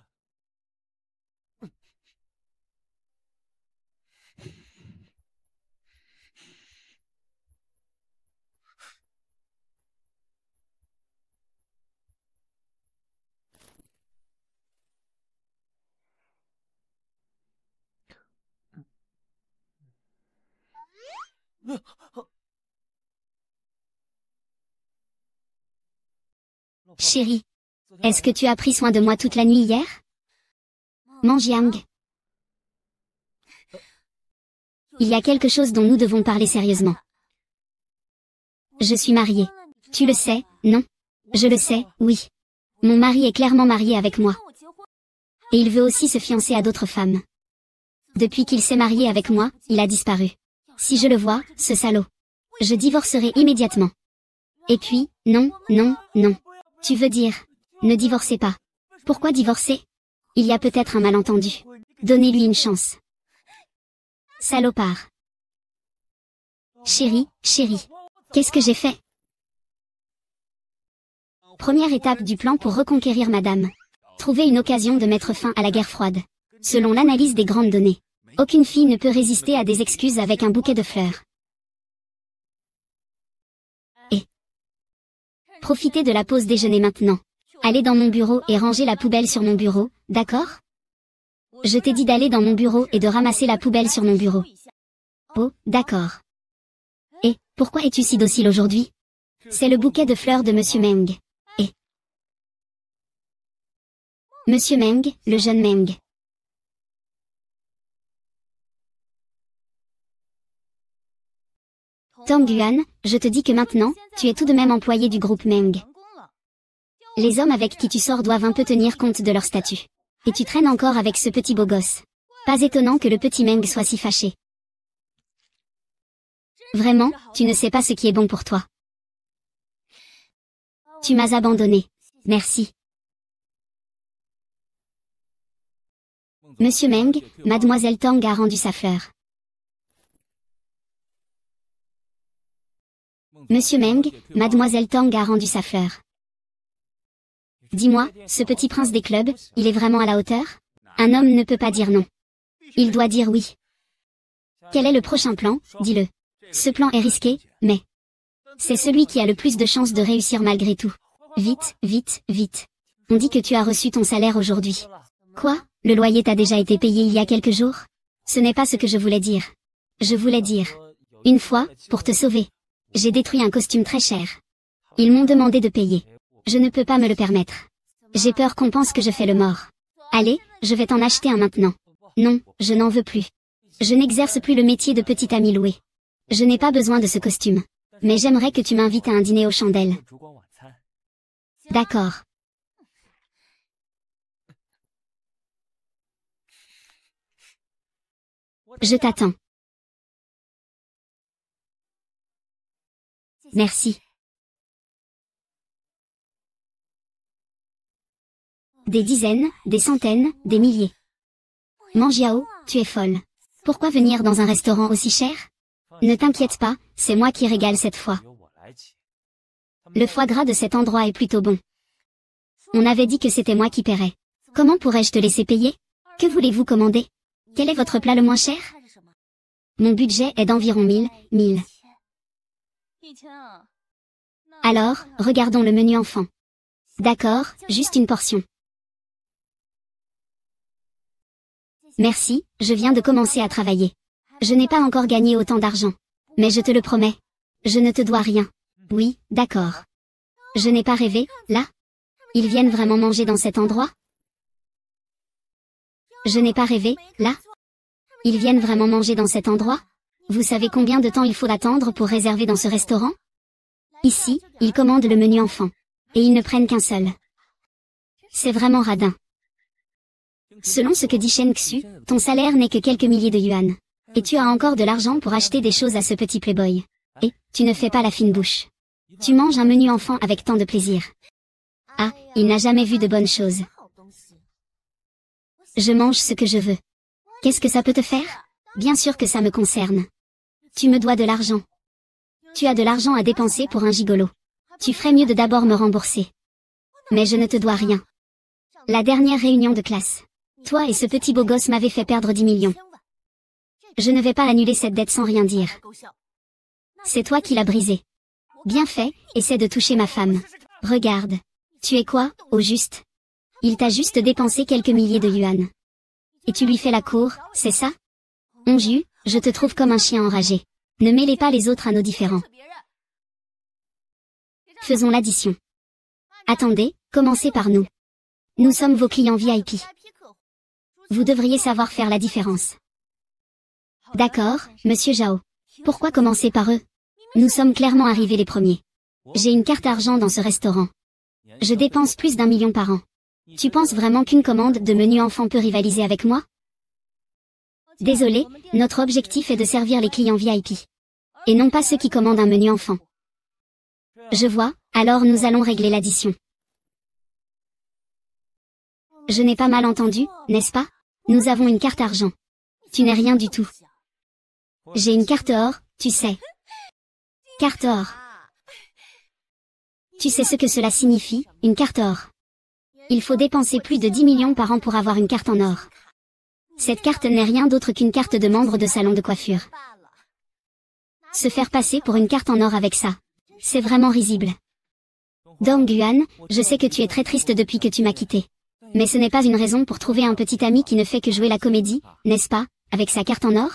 Chérie. Est-ce que tu as pris soin de moi toute la nuit hier? Meng Jiang. Il y a quelque chose dont nous devons parler sérieusement. Je suis mariée. Tu le sais, non? Je le sais, oui. Mon mari est clairement marié avec moi. Et il veut aussi se fiancer à d'autres femmes. Depuis qu'il s'est marié avec moi, il a disparu. Si je le vois, ce salaud. Je divorcerai immédiatement. Et puis, non, non, non. Tu veux dire, ne divorcez pas. Pourquoi divorcer? Il y a peut-être un malentendu. Donnez-lui une chance. Salopard. Chérie, chérie. Qu'est-ce que j'ai fait? Première étape du plan pour reconquérir madame. Trouver une occasion de mettre fin à la guerre froide. Selon l'analyse des grandes données, aucune fille ne peut résister à des excuses avec un bouquet de fleurs. Et profitez de la pause déjeuner maintenant. Allez dans mon bureau et rangez la poubelle sur mon bureau, d'accord? Je t'ai dit d'aller dans mon bureau et de ramasser la poubelle sur mon bureau. Oh, d'accord. Et, pourquoi es-tu si docile aujourd'hui? C'est le bouquet de fleurs de Monsieur Meng. Et Monsieur Meng, le jeune Meng. Tang Yuan, je te dis que maintenant, tu es tout de même employé du groupe Meng. Les hommes avec qui tu sors doivent un peu tenir compte de leur statut. Et tu traînes encore avec ce petit beau gosse. Pas étonnant que le petit Meng soit si fâché. Vraiment, tu ne sais pas ce qui est bon pour toi. Tu m'as abandonné. Merci. Monsieur Meng, Mademoiselle Tang a rendu sa fleur. Monsieur Meng, Mademoiselle Tang a rendu sa fleur. Dis-moi, ce petit prince des clubs, il est vraiment à la hauteur? Un homme ne peut pas dire non. Il doit dire oui. Quel est le prochain plan? Dis-le. Ce plan est risqué, mais c'est celui qui a le plus de chances de réussir malgré tout. Vite, vite, vite. On dit que tu as reçu ton salaire aujourd'hui. Quoi? Le loyer t'a déjà été payé il y a quelques jours? Ce n'est pas ce que je voulais dire. Je voulais dire. Une fois, pour te sauver, j'ai détruit un costume très cher. Ils m'ont demandé de payer. Je ne peux pas me le permettre. J'ai peur qu'on pense que je fais le mort. Allez, je vais t'en acheter un maintenant. Non, je n'en veux plus. Je n'exerce plus le métier de petite amie louée. Je n'ai pas besoin de ce costume. Mais j'aimerais que tu m'invites à un dîner aux chandelles. D'accord. Je t'attends. Merci. Des dizaines, des centaines, des milliers. Mangiao, tu es folle. Pourquoi venir dans un restaurant aussi cher? Ne t'inquiète pas, c'est moi qui régale cette fois. Le foie gras de cet endroit est plutôt bon. On avait dit que c'était moi qui paierais. Comment pourrais-je te laisser payer? Que voulez-vous commander? Quel est votre plat le moins cher? Mon budget est d'environ 1000. Alors, regardons le menu enfant. D'accord, juste une portion. Merci, je viens de commencer à travailler. Je n'ai pas encore gagné autant d'argent. Mais je te le promets. Je ne te dois rien. Oui, d'accord. Je n'ai pas rêvé, là? Ils viennent vraiment manger dans cet endroit? Je n'ai pas rêvé, là? Ils viennent vraiment manger dans cet endroit? Vous savez combien de temps il faut attendre pour réserver dans ce restaurant? Ici, ils commandent le menu enfant. Et ils ne prennent qu'un seul. C'est vraiment radin. Selon ce que dit Shen Xu, ton salaire n'est que quelques milliers de yuan. Et tu as encore de l'argent pour acheter des choses à ce petit playboy. Et, tu ne fais pas la fine bouche. Tu manges un menu enfant avec tant de plaisir. Ah, il n'a jamais vu de bonnes choses. Je mange ce que je veux. Qu'est-ce que ça peut te faire? Bien sûr que ça me concerne. Tu me dois de l'argent. Tu as de l'argent à dépenser pour un gigolo. Tu ferais mieux de d'abord me rembourser. Mais je ne te dois rien. La dernière réunion de classe. Toi et ce petit beau gosse m'avez fait perdre 10 millions. Je ne vais pas annuler cette dette sans rien dire. C'est toi qui l'as brisée. Bien fait, essaie de toucher ma femme. Regarde. Tu es quoi, au juste? Il t'a juste dépensé quelques milliers de yuan. Et tu lui fais la cour, c'est ça? Onju, je te trouve comme un chien enragé. Ne mêlez pas les autres à nos différends. Faisons l'addition. Attendez, commencez par nous. Nous sommes vos clients VIP. Vous devriez savoir faire la différence. D'accord, monsieur Zhao. Pourquoi commencer par eux? Nous sommes clairement arrivés les premiers. J'ai une carte argent dans ce restaurant. Je dépense plus d'1 million par an. Tu penses vraiment qu'une commande de menu enfant peut rivaliser avec moi? Désolé, notre objectif est de servir les clients VIP. Et non pas ceux qui commandent un menu enfant. Je vois, alors nous allons régler l'addition. Je n'ai pas mal entendu, n'est-ce pas? Nous avons une carte argent. Tu n'es rien du tout. J'ai une carte or, tu sais. Carte or. Tu sais ce que cela signifie, une carte or. Il faut dépenser plus de 10 millions par an pour avoir une carte en or. Cette carte n'est rien d'autre qu'une carte de membre de salon de coiffure. Se faire passer pour une carte en or avec ça. C'est vraiment risible. Dong Guan, je sais que tu es très triste depuis que tu m'as quitté. Mais ce n'est pas une raison pour trouver un petit ami qui ne fait que jouer la comédie, n'est-ce pas, avec sa carte en or?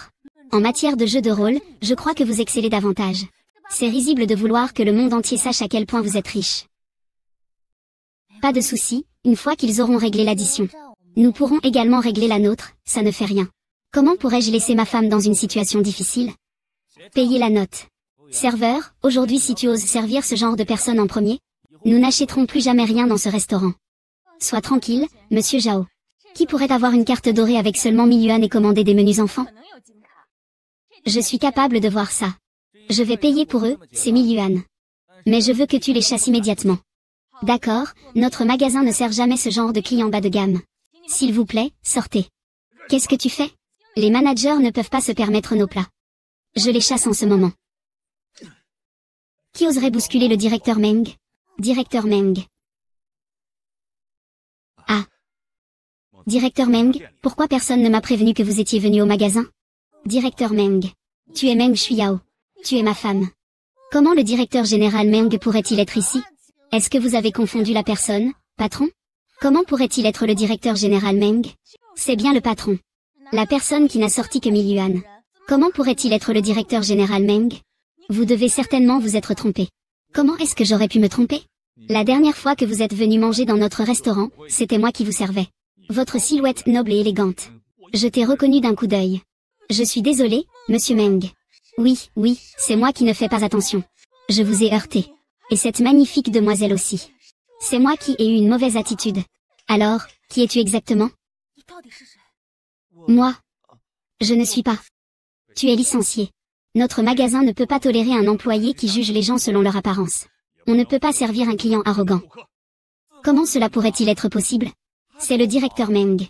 En matière de jeu de rôle, je crois que vous excellez davantage. C'est risible de vouloir que le monde entier sache à quel point vous êtes riche. Pas de souci, une fois qu'ils auront réglé l'addition. Nous pourrons également régler la nôtre, ça ne fait rien. Comment pourrais-je laisser ma femme dans une situation difficile? Payer la note. Serveur, aujourd'hui si tu oses servir ce genre de personnes en premier, nous n'achèterons plus jamais rien dans ce restaurant. Sois tranquille, monsieur Zhao. Qui pourrait avoir une carte dorée avec seulement 1000 yuan et commander des menus enfants? Je suis capable de voir ça. Je vais payer pour eux, ces 1000 yuan. Mais je veux que tu les chasses immédiatement. D'accord, notre magasin ne sert jamais ce genre de clients bas de gamme. S'il vous plaît, sortez. Qu'est-ce que tu fais? Les managers ne peuvent pas se permettre nos plats. Je les chasse en ce moment. Qui oserait bousculer le directeur Meng? Directeur Meng. Ah. Directeur Meng, pourquoi personne ne m'a prévenu que vous étiez venu au magasin? Directeur Meng. Tu es Meng Shuiyao. Tu es ma femme. Comment le directeur général Meng pourrait-il être ici? Est-ce que vous avez confondu la personne, patron? Comment pourrait-il être le directeur général Meng? C'est bien le patron. La personne qui n'a sorti que 1000 yuan. Comment pourrait-il être le directeur général Meng? Vous devez certainement vous être trompé. Comment est-ce que j'aurais pu me tromper? La dernière fois que vous êtes venu manger dans notre restaurant, c'était moi qui vous servais. Votre silhouette noble et élégante. Je t'ai reconnu d'un coup d'œil. Je suis désolé, monsieur Meng. Oui, c'est moi qui ne fais pas attention. Je vous ai heurté. Et cette magnifique demoiselle aussi. C'est moi qui ai eu une mauvaise attitude. Alors, qui es-tu exactement? Moi. Je ne suis pas. Tu es licencié. Notre magasin ne peut pas tolérer un employé qui juge les gens selon leur apparence. On ne peut pas servir un client arrogant. Comment cela pourrait-il être possible? C'est le directeur Meng.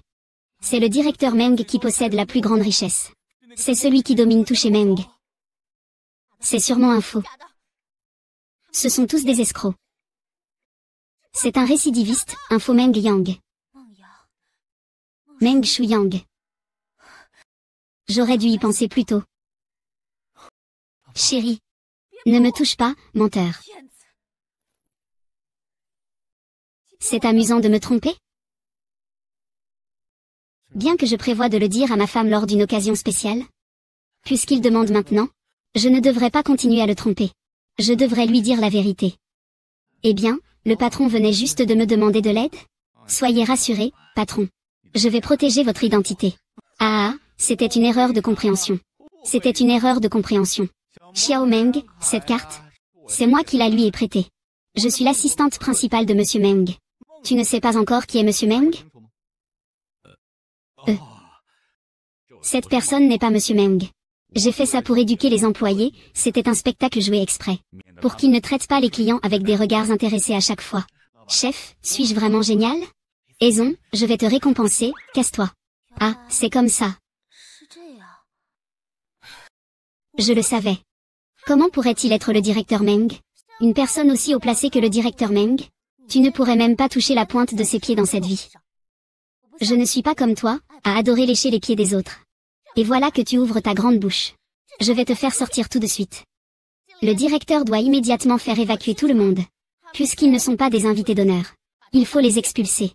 C'est le directeur Meng qui possède la plus grande richesse. C'est celui qui domine tout chez Meng. C'est sûrement un faux. Ce sont tous des escrocs. C'est un récidiviste, un faux Meng Yang. Meng Shuyang. J'aurais dû y penser plus tôt. Chérie. Ne me touche pas, menteur. C'est amusant de me tromper? Bien que je prévoie de le dire à ma femme lors d'une occasion spéciale. Puisqu'il demande maintenant, je ne devrais pas continuer à le tromper. Je devrais lui dire la vérité. Eh bien, le patron venait juste de me demander de l'aide? Soyez rassuré, patron. Je vais protéger votre identité. Ah, c'était une erreur de compréhension. C'était une erreur de compréhension. Xiao Meng, cette carte, c'est moi qui la lui ai prêtée. Je suis l'assistante principale de monsieur Meng. Tu ne sais pas encore qui est monsieur Meng? Cette personne n'est pas monsieur Meng. J'ai fait ça pour éduquer les employés, c'était un spectacle joué exprès. Pour qu'ils ne traitent pas les clients avec des regards intéressés à chaque fois. Chef, suis-je vraiment génial? Aison, je vais te récompenser, casse-toi. Ah, c'est comme ça. Je le savais. Comment pourrait-il être le directeur Meng? Une personne aussi haut placée que le directeur Meng? Tu ne pourrais même pas toucher la pointe de ses pieds dans cette vie. Je ne suis pas comme toi, à adorer lécher les pieds des autres. Et voilà que tu ouvres ta grande bouche. Je vais te faire sortir tout de suite. Le directeur doit immédiatement faire évacuer tout le monde. Puisqu'ils ne sont pas des invités d'honneur. Il faut les expulser.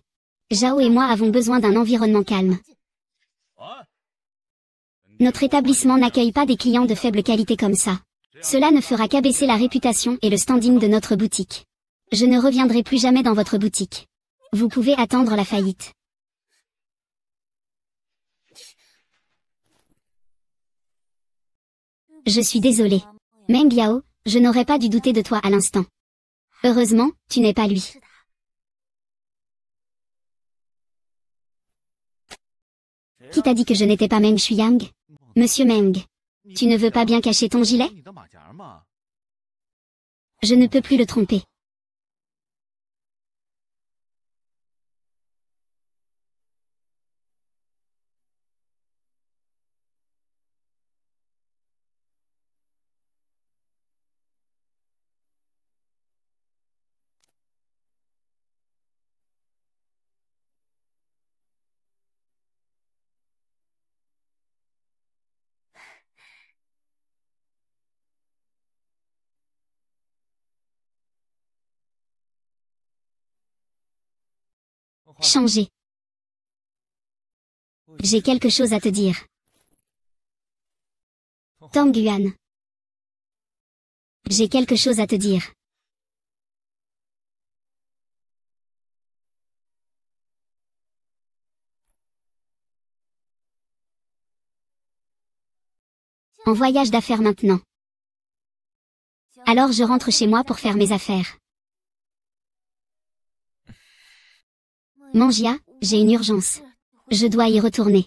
Zhao et moi avons besoin d'un environnement calme. Notre établissement n'accueille pas des clients de faible qualité comme ça. Cela ne fera qu'abaisser la réputation et le standing de notre boutique. Je ne reviendrai plus jamais dans votre boutique. Vous pouvez attendre la faillite. Je suis désolé. Meng Yao, je n'aurais pas dû douter de toi à l'instant. Heureusement, tu n'es pas lui. Qui t'a dit que je n'étais pas Meng Shuyang? Monsieur Meng. Tu ne veux pas bien cacher ton gilet? Je ne peux plus le tromper. Changer. J'ai quelque chose à te dire. Tang Yuan. J'ai quelque chose à te dire. En voyage d'affaires maintenant. Alors je rentre chez moi pour faire mes affaires. Mangia, j'ai une urgence. Je dois y retourner.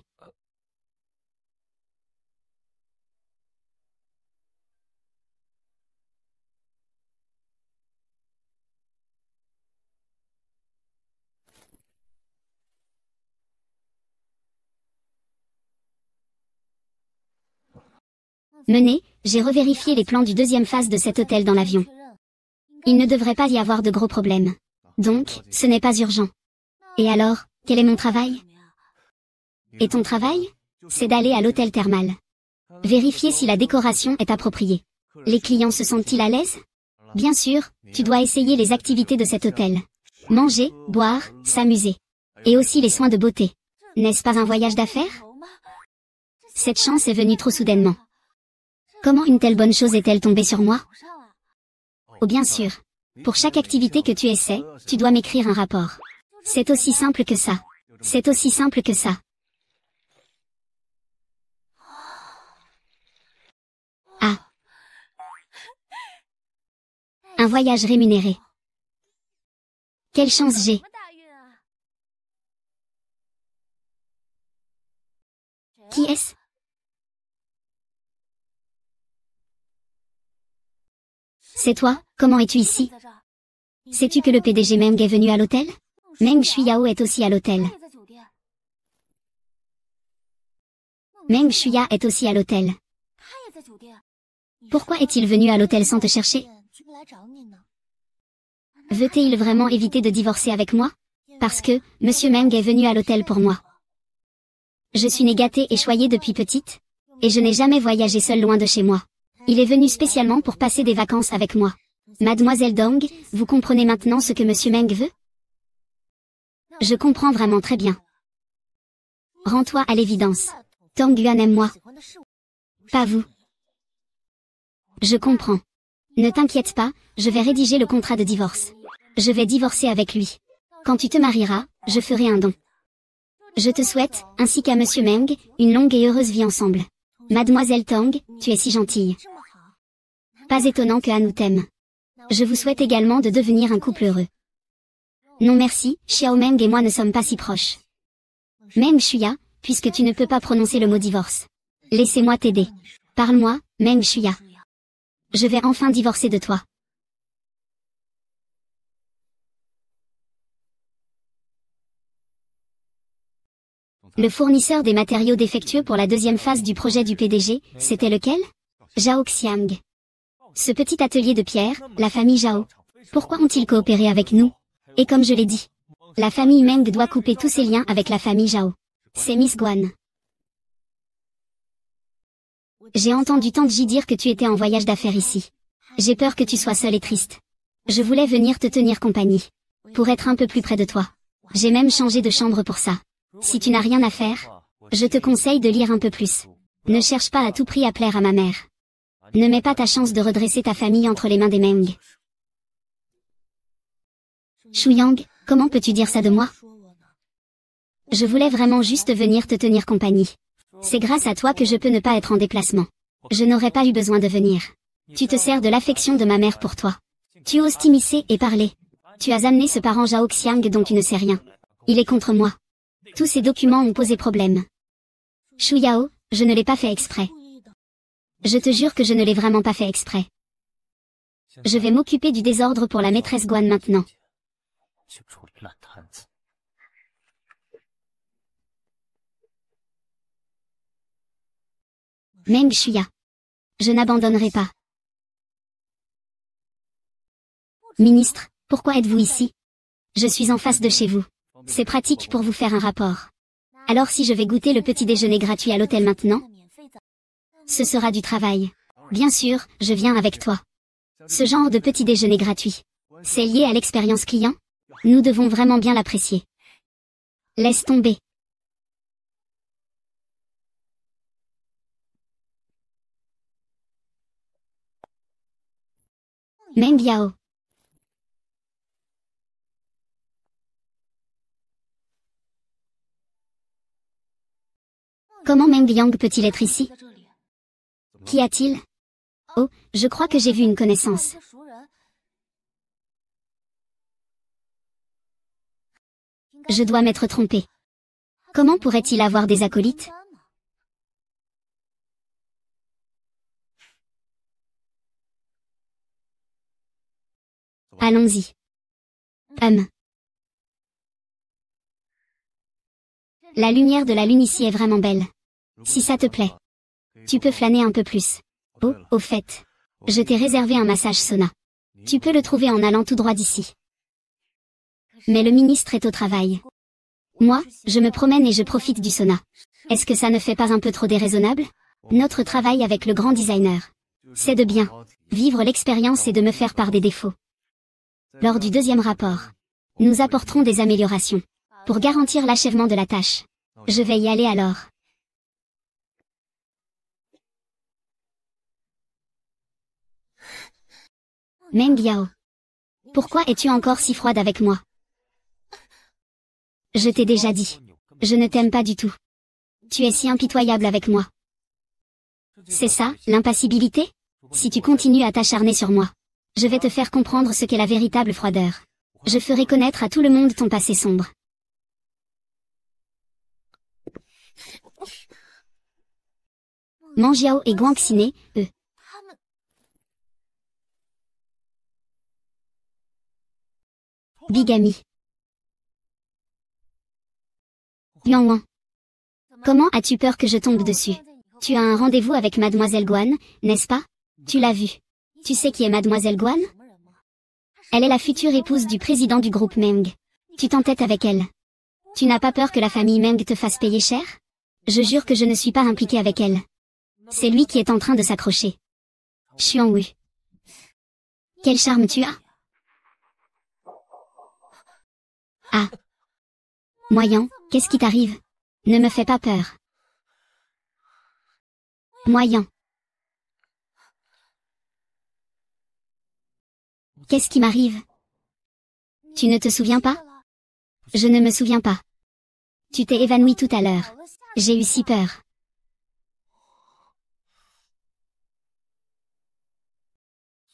Menez, j'ai revérifié les plans du deuxième phase de cet hôtel dans l'avion. Il ne devrait pas y avoir de gros problèmes. Donc, ce n'est pas urgent. Et alors, quel est mon travail? Et ton travail? C'est d'aller à l'hôtel thermal. Vérifier si la décoration est appropriée. Les clients se sentent-ils à l'aise? Bien sûr, tu dois essayer les activités de cet hôtel. Manger, boire, s'amuser. Et aussi les soins de beauté. N'est-ce pas un voyage d'affaires? Cette chance est venue trop soudainement. Comment une telle bonne chose est-elle tombée sur moi? Oh bien sûr. Pour chaque activité que tu essaies, tu dois m'écrire un rapport. C'est aussi simple que ça. C'est aussi simple que ça. voyage rémunéré. Quelle chance j'ai. Qui est-ce? C'est toi, comment es-tu ici? Sais-tu que le PDG Meng est venu à l'hôtel? Meng Shuyao est aussi à l'hôtel. Meng Shuya est aussi à l'hôtel. Pourquoi est-il venu à l'hôtel sans te chercher? Veut-il vraiment éviter de divorcer avec moi? Parce que, Monsieur Meng est venu à l'hôtel pour moi. Je suis née gâtée et choyée depuis petite. Et je n'ai jamais voyagé seule loin de chez moi. Il est venu spécialement pour passer des vacances avec moi. Mademoiselle Dong, vous comprenez maintenant ce que Monsieur Meng veut? Je comprends vraiment très bien. Rends-toi à l'évidence. Tang Yuan aime moi. Pas vous. Je comprends. Ne t'inquiète pas, je vais rédiger le contrat de divorce. Je vais divorcer avec lui. Quand tu te marieras, je ferai un don. Je te souhaite, ainsi qu'à Monsieur Meng, une longue et heureuse vie ensemble. Mademoiselle Tang, tu es si gentille. Pas étonnant que Anu t'aime. Je vous souhaite également de devenir un couple heureux. Non merci, Xiao Meng et moi ne sommes pas si proches. Meng Shuya, puisque tu ne peux pas prononcer le mot divorce. Laissez-moi t'aider. Parle-moi, Meng Shuya. Je vais enfin divorcer de toi. Le fournisseur des matériaux défectueux pour la deuxième phase du projet du PDG, c'était lequel? Zhao Xiang. Ce petit atelier de pierre, la famille Zhao. Pourquoi ont-ils coopéré avec nous? Et comme je l'ai dit, la famille Meng doit couper tous ses liens avec la famille Zhao. C'est Miss Guan. J'ai entendu Tandji dire que tu étais en voyage d'affaires ici. J'ai peur que tu sois seule et triste. Je voulais venir te tenir compagnie. Pour être un peu plus près de toi. J'ai même changé de chambre pour ça. Si tu n'as rien à faire, je te conseille de lire un peu plus. Ne cherche pas à tout prix à plaire à ma mère. Ne mets pas ta chance de redresser ta famille entre les mains des Meng. Shuyang, comment peux-tu dire ça de moi? Je voulais vraiment juste venir te tenir compagnie. C'est grâce à toi que je peux ne pas être en déplacement. Je n'aurais pas eu besoin de venir. Tu te sers de l'affection de ma mère pour toi. Tu oses t'immiscer et parler. Tu as amené ce parent Zhao Xiang dont tu ne sais rien. Il est contre moi. Tous ces documents ont posé problème. Shuyao, je ne l'ai pas fait exprès. Je te jure que je ne l'ai vraiment pas fait exprès. Je vais m'occuper du désordre pour la maîtresse Guan maintenant. Meng Shuya. Je n'abandonnerai pas. Ministre, pourquoi êtes-vous ici? Je suis en face de chez vous. C'est pratique pour vous faire un rapport. Alors si je vais goûter le petit déjeuner gratuit à l'hôtel maintenant? Ce sera du travail. Bien sûr, je viens avec toi. Ce genre de petit déjeuner gratuit. C'est lié à l'expérience client? Nous devons vraiment bien l'apprécier. Laisse tomber. Meng Yao. Comment Meng Yang peut-il être ici? Qu'y a-t-il? Oh, je crois que j'ai vu une connaissance. Je dois m'être trompé. Comment pourrait-il avoir des acolytes? Allons-y. La lumière de la lune ici est vraiment belle. Si ça te plaît, tu peux flâner un peu plus. Oh, au fait, je t'ai réservé un massage sauna. Tu peux le trouver en allant tout droit d'ici. Mais le ministre est au travail. Moi, je me promène et je profite du sauna. Est-ce que ça ne fait pas un peu trop déraisonnable? Notre travail avec le grand designer, c'est de bien vivre l'expérience et de me faire part des défauts. Lors du deuxième rapport, nous apporterons des améliorations pour garantir l'achèvement de la tâche. Je vais y aller alors. Meng Yao. Pourquoi es-tu encore si froide avec moi? Je t'ai déjà dit. Je ne t'aime pas du tout. Tu es si impitoyable avec moi. C'est ça, l'impassibilité? Si tu continues à t'acharner sur moi, Je vais te faire comprendre ce qu'est la véritable froideur. Je ferai connaître à tout le monde ton passé sombre. Mangiao et Guanxine, eux. Bigamie. Yuan. Comment as-tu peur que je tombe dessus? Tu as un rendez-vous avec Mademoiselle Guan, n'est-ce pas? Tu l'as vue. Tu sais qui est Mademoiselle Guan? Elle est la future épouse du président du groupe Meng. Tu t'entêtes avec elle. Tu n'as pas peur que la famille Meng te fasse payer cher? Je jure que je ne suis pas impliqué avec elle. C'est lui qui est en train de s'accrocher. Xuanwu. Quel charme tu as? Ah. Moyen, qu'est-ce qui t'arrive? Ne me fais pas peur. Moyen. Qu'est-ce qui m'arrive? Tu ne te souviens pas? Je ne me souviens pas. Tu t'es évanoui tout à l'heure. J'ai eu si peur.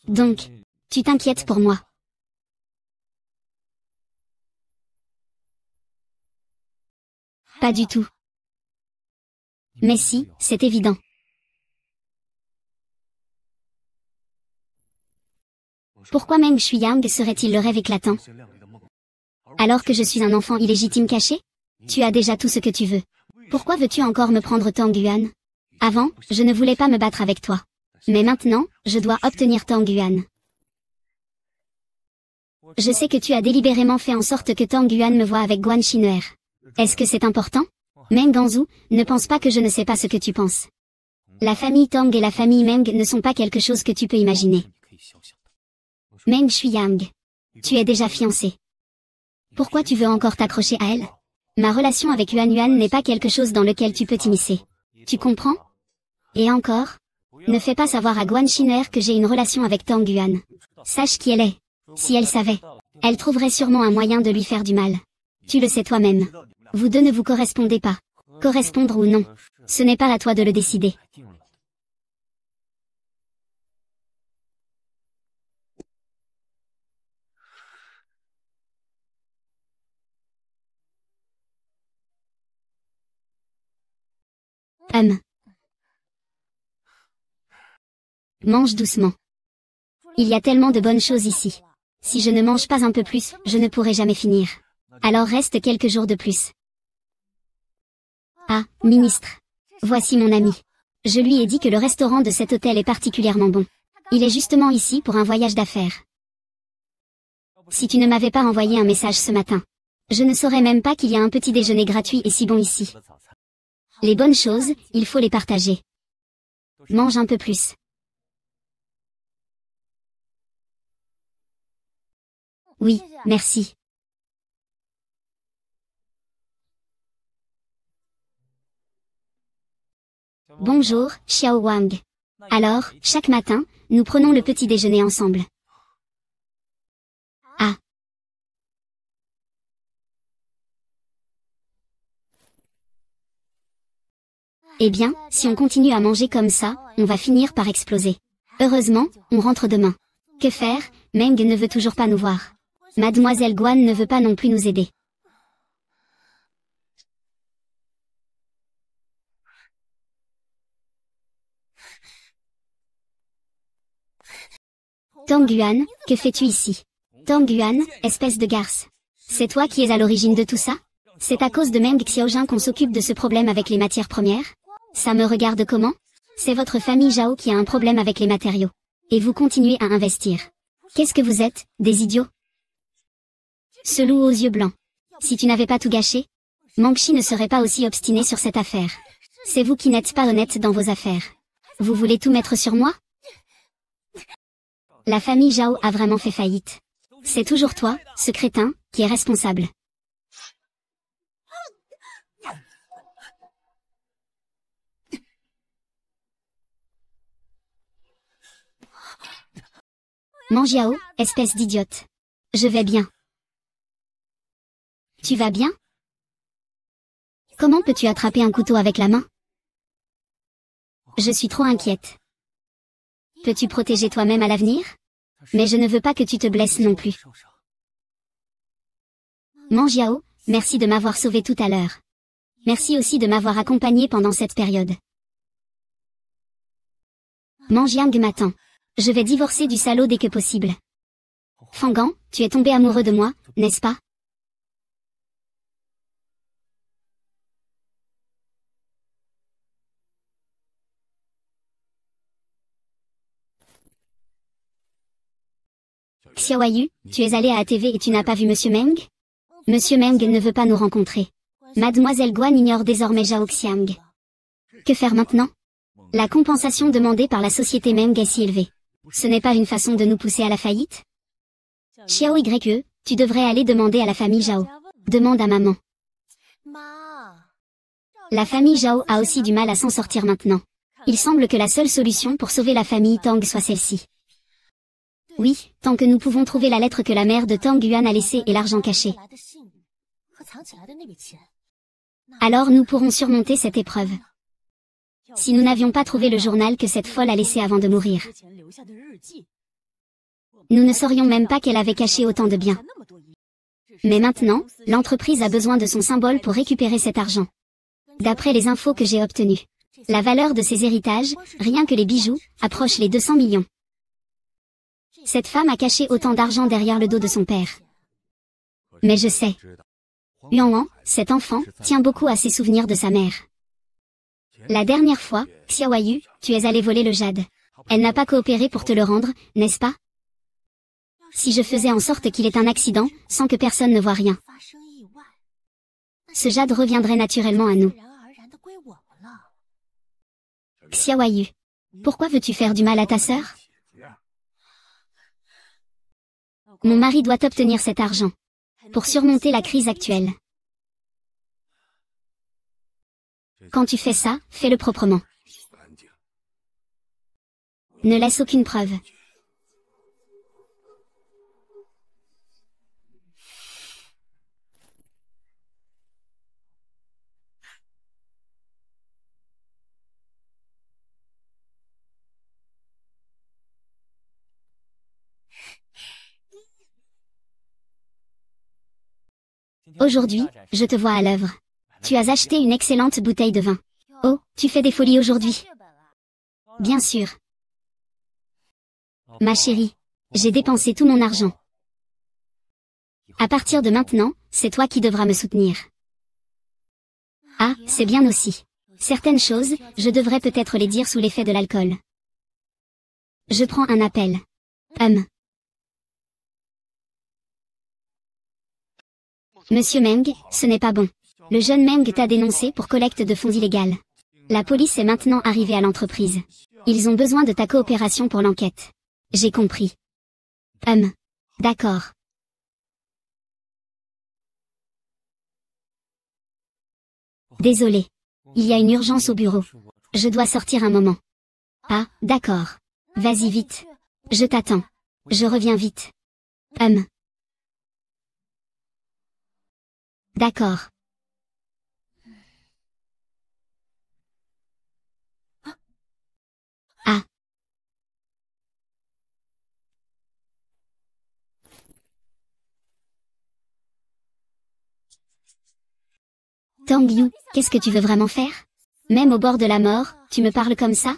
Donc, tu t'inquiètes pour moi. Pas du tout. Mais si, c'est évident. Pourquoi Meng Shuiyang serait-il le rêve éclatant? Alors que je suis un enfant illégitime caché? Tu as déjà tout ce que tu veux. Pourquoi veux-tu encore me prendre Tang Yuan? Avant, je ne voulais pas me battre avec toi. Mais maintenant, je dois obtenir Tang Yuan. Je sais que tu as délibérément fait en sorte que Tang Yuan me voie avec Guan Xin'er. Est-ce que c'est important? Meng Ganzhou, ne pense pas que je ne sais pas ce que tu penses. La famille Tang et la famille Meng ne sont pas quelque chose que tu peux imaginer. Meng Shuiyang. Tu es déjà fiancé. Pourquoi tu veux encore t'accrocher à elle? Ma relation avec Yuan Yuan n'est pas quelque chose dans lequel tu peux t'immiscer. Tu comprends? Et encore? Ne fais pas savoir à Guan Xin'er que j'ai une relation avec Tang Yuan. Sache qui elle est. Si elle savait, elle trouverait sûrement un moyen de lui faire du mal. Tu le sais toi-même. Vous deux ne vous correspondez pas. Correspondre ou non, ce n'est pas à toi de le décider. Mange doucement. Il y a tellement de bonnes choses ici. Si je ne mange pas un peu plus, je ne pourrai jamais finir. Alors reste quelques jours de plus. Ah, ministre. Voici mon ami. Je lui ai dit que le restaurant de cet hôtel est particulièrement bon. Il est justement ici pour un voyage d'affaires. Si tu ne m'avais pas envoyé un message ce matin, je ne saurais même pas qu'il y a un petit déjeuner gratuit et si bon ici. Les bonnes choses, il faut les partager. Mange un peu plus. Oui, merci. Bonjour, Xiao Wang. Alors, chaque matin, nous prenons le petit déjeuner ensemble. Ah. Eh bien, si on continue à manger comme ça, on va finir par exploser. Heureusement, on rentre demain. Que faire? Meng ne veut toujours pas nous voir. Mademoiselle Guan ne veut pas non plus nous aider. Tang Yuan, que fais-tu ici? Tang Yuan, espèce de garce. C'est toi qui es à l'origine de tout ça? C'est à cause de Meng Xiaojin qu'on s'occupe de ce problème avec les matières premières? Ça me regarde comment? C'est votre famille Zhao qui a un problème avec les matériaux. Et vous continuez à investir. Qu'est-ce que vous êtes, des idiots? Ce loup aux yeux blancs. Si tu n'avais pas tout gâché, Mangshi ne serait pas aussi obstiné sur cette affaire. C'est vous qui n'êtes pas honnête dans vos affaires. Vous voulez tout mettre sur moi? La famille Zhao a vraiment fait faillite. C'est toujours toi, ce crétin, qui est responsable. Mangiao, espèce d'idiote. Je vais bien. Tu vas bien? Comment peux-tu attraper un couteau avec la main? Je suis trop inquiète. Peux-tu protéger toi-même à l'avenir? mais je ne veux pas que tu te blesses non plus. Manjiao, merci de m'avoir sauvé tout à l'heure. Merci aussi de m'avoir accompagné pendant cette période. Manjiang m'attend. Je vais divorcer du salaud dès que possible. Fangan, tu es tombé amoureux de moi, n'est-ce pas? Xiaoyu, tu es allé à ATV et tu n'as pas vu Monsieur Meng? Monsieur Meng ne veut pas nous rencontrer. Mademoiselle Guan ignore désormais Zhao Xiang. Que faire maintenant? La compensation demandée par la société Meng est si élevée. Ce n'est pas une façon de nous pousser à la faillite? Xiao YE, tu devrais aller demander à la famille Zhao. Demande à maman. La famille Zhao a aussi du mal à s'en sortir maintenant. Il semble que la seule solution pour sauver la famille Tang soit celle-ci. Oui, tant que nous pouvons trouver la lettre que la mère de Tang Yuan a laissée et l'argent caché. Alors nous pourrons surmonter cette épreuve. Si nous n'avions pas trouvé le journal que cette folle a laissé avant de mourir, nous ne saurions même pas qu'elle avait caché autant de biens. Mais maintenant, l'entreprise a besoin de son symbole pour récupérer cet argent. D'après les infos que j'ai obtenues, la valeur de ses héritages, rien que les bijoux, approche les 200 millions. Cette femme a caché autant d'argent derrière le dos de son père. Mais je sais. Yuan, cet enfant, tient beaucoup à ses souvenirs de sa mère. La dernière fois, Xiaoyu, tu es allé voler le jade. Elle n'a pas coopéré pour te le rendre, n'est-ce pas? Si je faisais en sorte qu'il ait un accident, sans que personne ne voie rien, ce jade reviendrait naturellement à nous. Xiaoyu, pourquoi veux-tu faire du mal à ta sœur? Mon mari doit obtenir cet argent pour surmonter la crise actuelle. Quand tu fais ça, fais-le proprement. Ne laisse aucune preuve. Aujourd'hui, je te vois à l'œuvre. Tu as acheté une excellente bouteille de vin. Oh, tu fais des folies aujourd'hui. Bien sûr. Ma chérie, j'ai dépensé tout mon argent. À partir de maintenant, c'est toi qui devras me soutenir. Ah, c'est bien aussi. Certaines choses, je devrais peut-être les dire sous l'effet de l'alcool. Je prends un appel. Monsieur Meng, ce n'est pas bon. Le jeune Meng t'a dénoncé pour collecte de fonds illégale. La police est maintenant arrivée à l'entreprise. Ils ont besoin de ta coopération pour l'enquête. J'ai compris. D'accord. Désolé. Il y a une urgence au bureau. Je dois sortir un moment. Ah, d'accord. Vas-y vite. Je t'attends. Je reviens vite. D'accord. Ah. Tang Yu, qu'est-ce que tu veux vraiment faire? Même au bord de la mort, tu me parles comme ça?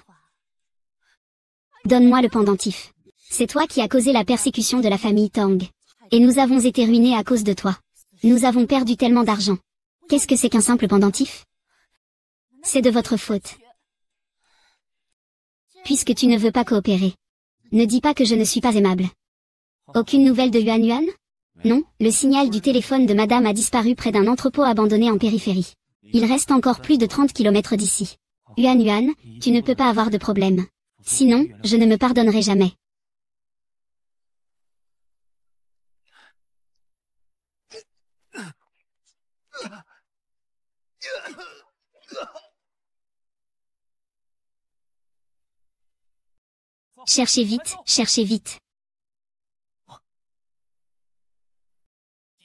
Donne-moi le pendentif. C'est toi qui as causé la persécution de la famille Tang. Et nous avons été ruinés à cause de toi. Nous avons perdu tellement d'argent. Qu'est-ce que c'est qu'un simple pendentif? C'est de votre faute. Puisque tu ne veux pas coopérer. Ne dis pas que je ne suis pas aimable. Aucune nouvelle de Yuan Yuan? Non, le signal du téléphone de madame a disparu près d'un entrepôt abandonné en périphérie. Il reste encore plus de 30 kilomètres d'ici. Yuan Yuan, tu ne peux pas avoir de problème. Sinon, je ne me pardonnerai jamais. Cherchez vite, cherchez vite.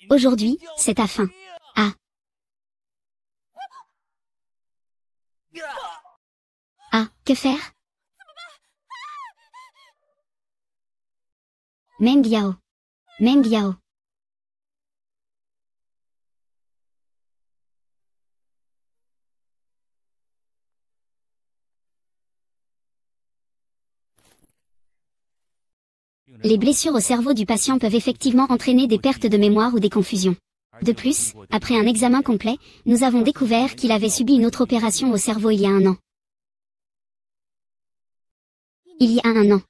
Aujourd'hui, c'est ta fin. Ah. Ah, que faire? Meng Yao. Meng Yao. Les blessures au cerveau du patient peuvent effectivement entraîner des pertes de mémoire ou des confusions. De plus, après un examen complet, nous avons découvert qu'il avait subi une autre opération au cerveau il y a 1 an. Il y a 1 an.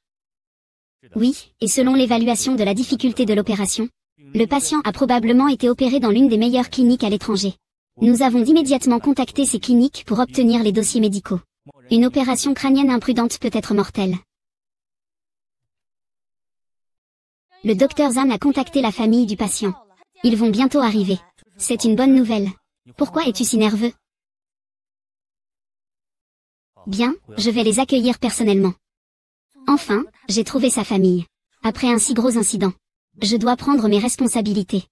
Oui, et selon l'évaluation de la difficulté de l'opération, le patient a probablement été opéré dans l'une des meilleures cliniques à l'étranger. Nous avons immédiatement contacté ces cliniques pour obtenir les dossiers médicaux. Une opération crânienne imprudente peut être mortelle. Le docteur Zhang a contacté la famille du patient. Ils vont bientôt arriver. C'est une bonne nouvelle. Pourquoi es-tu si nerveux? Bien, je vais les accueillir personnellement. Enfin, j'ai trouvé sa famille. Après un si gros incident. Je dois prendre mes responsabilités.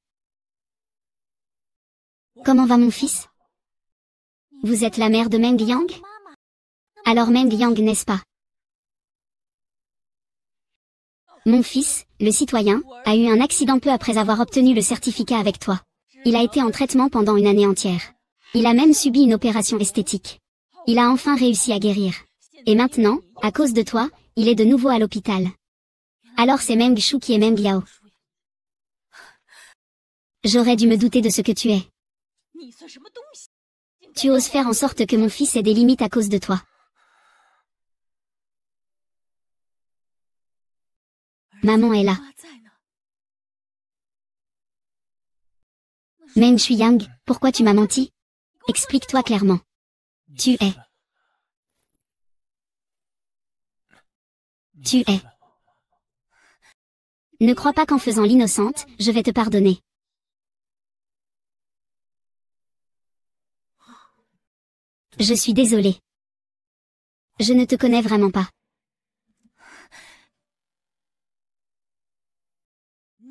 Comment va mon fils? Vous êtes la mère de Meng Yang? Alors Meng Yang, n'est-ce pas? Mon fils, le citoyen, a eu un accident peu après avoir obtenu le certificat avec toi. Il a été en traitement pendant une année entière. Il a même subi une opération esthétique. Il a enfin réussi à guérir. Et maintenant, à cause de toi, il est de nouveau à l'hôpital. Alors c'est Meng Shu qui est Meng Yao. J'aurais dû me douter de ce que tu es. Tu oses faire en sorte que mon fils ait des limites à cause de toi. Maman est là. Meng Shuyang, pourquoi tu m'as menti? Explique-toi clairement. Tu es. Ne crois pas qu'en faisant l'innocente, je vais te pardonner. Je suis désolée. Je ne te connais vraiment pas.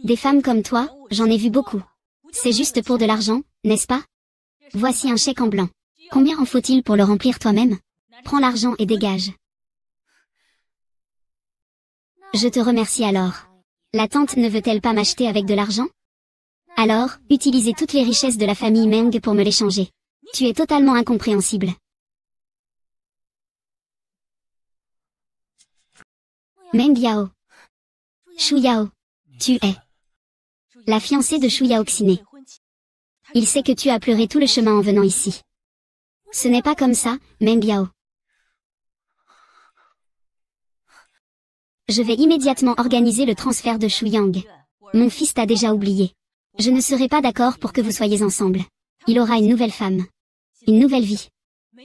Des femmes comme toi, j'en ai vu beaucoup. C'est juste pour de l'argent, n'est-ce pas? Voici un chèque en blanc. Combien en faut-il pour le remplir toi-même? Prends l'argent et dégage. Je te remercie alors. La tante ne veut-elle pas m'acheter avec de l'argent? Alors, utilisez toutes les richesses de la famille Meng pour me l'échanger. Tu es totalement incompréhensible. Meng Yao. Shu Yao. Tu es la fiancée de Shu Yao Xiné. Il sait que tu as pleuré tout le chemin en venant ici. Ce n'est pas comme ça, Meng Yao. Je vais immédiatement organiser le transfert de Shu Yang. Mon fils t'a déjà oublié. Je ne serai pas d'accord pour que vous soyez ensemble. Il aura une nouvelle femme. Une nouvelle vie.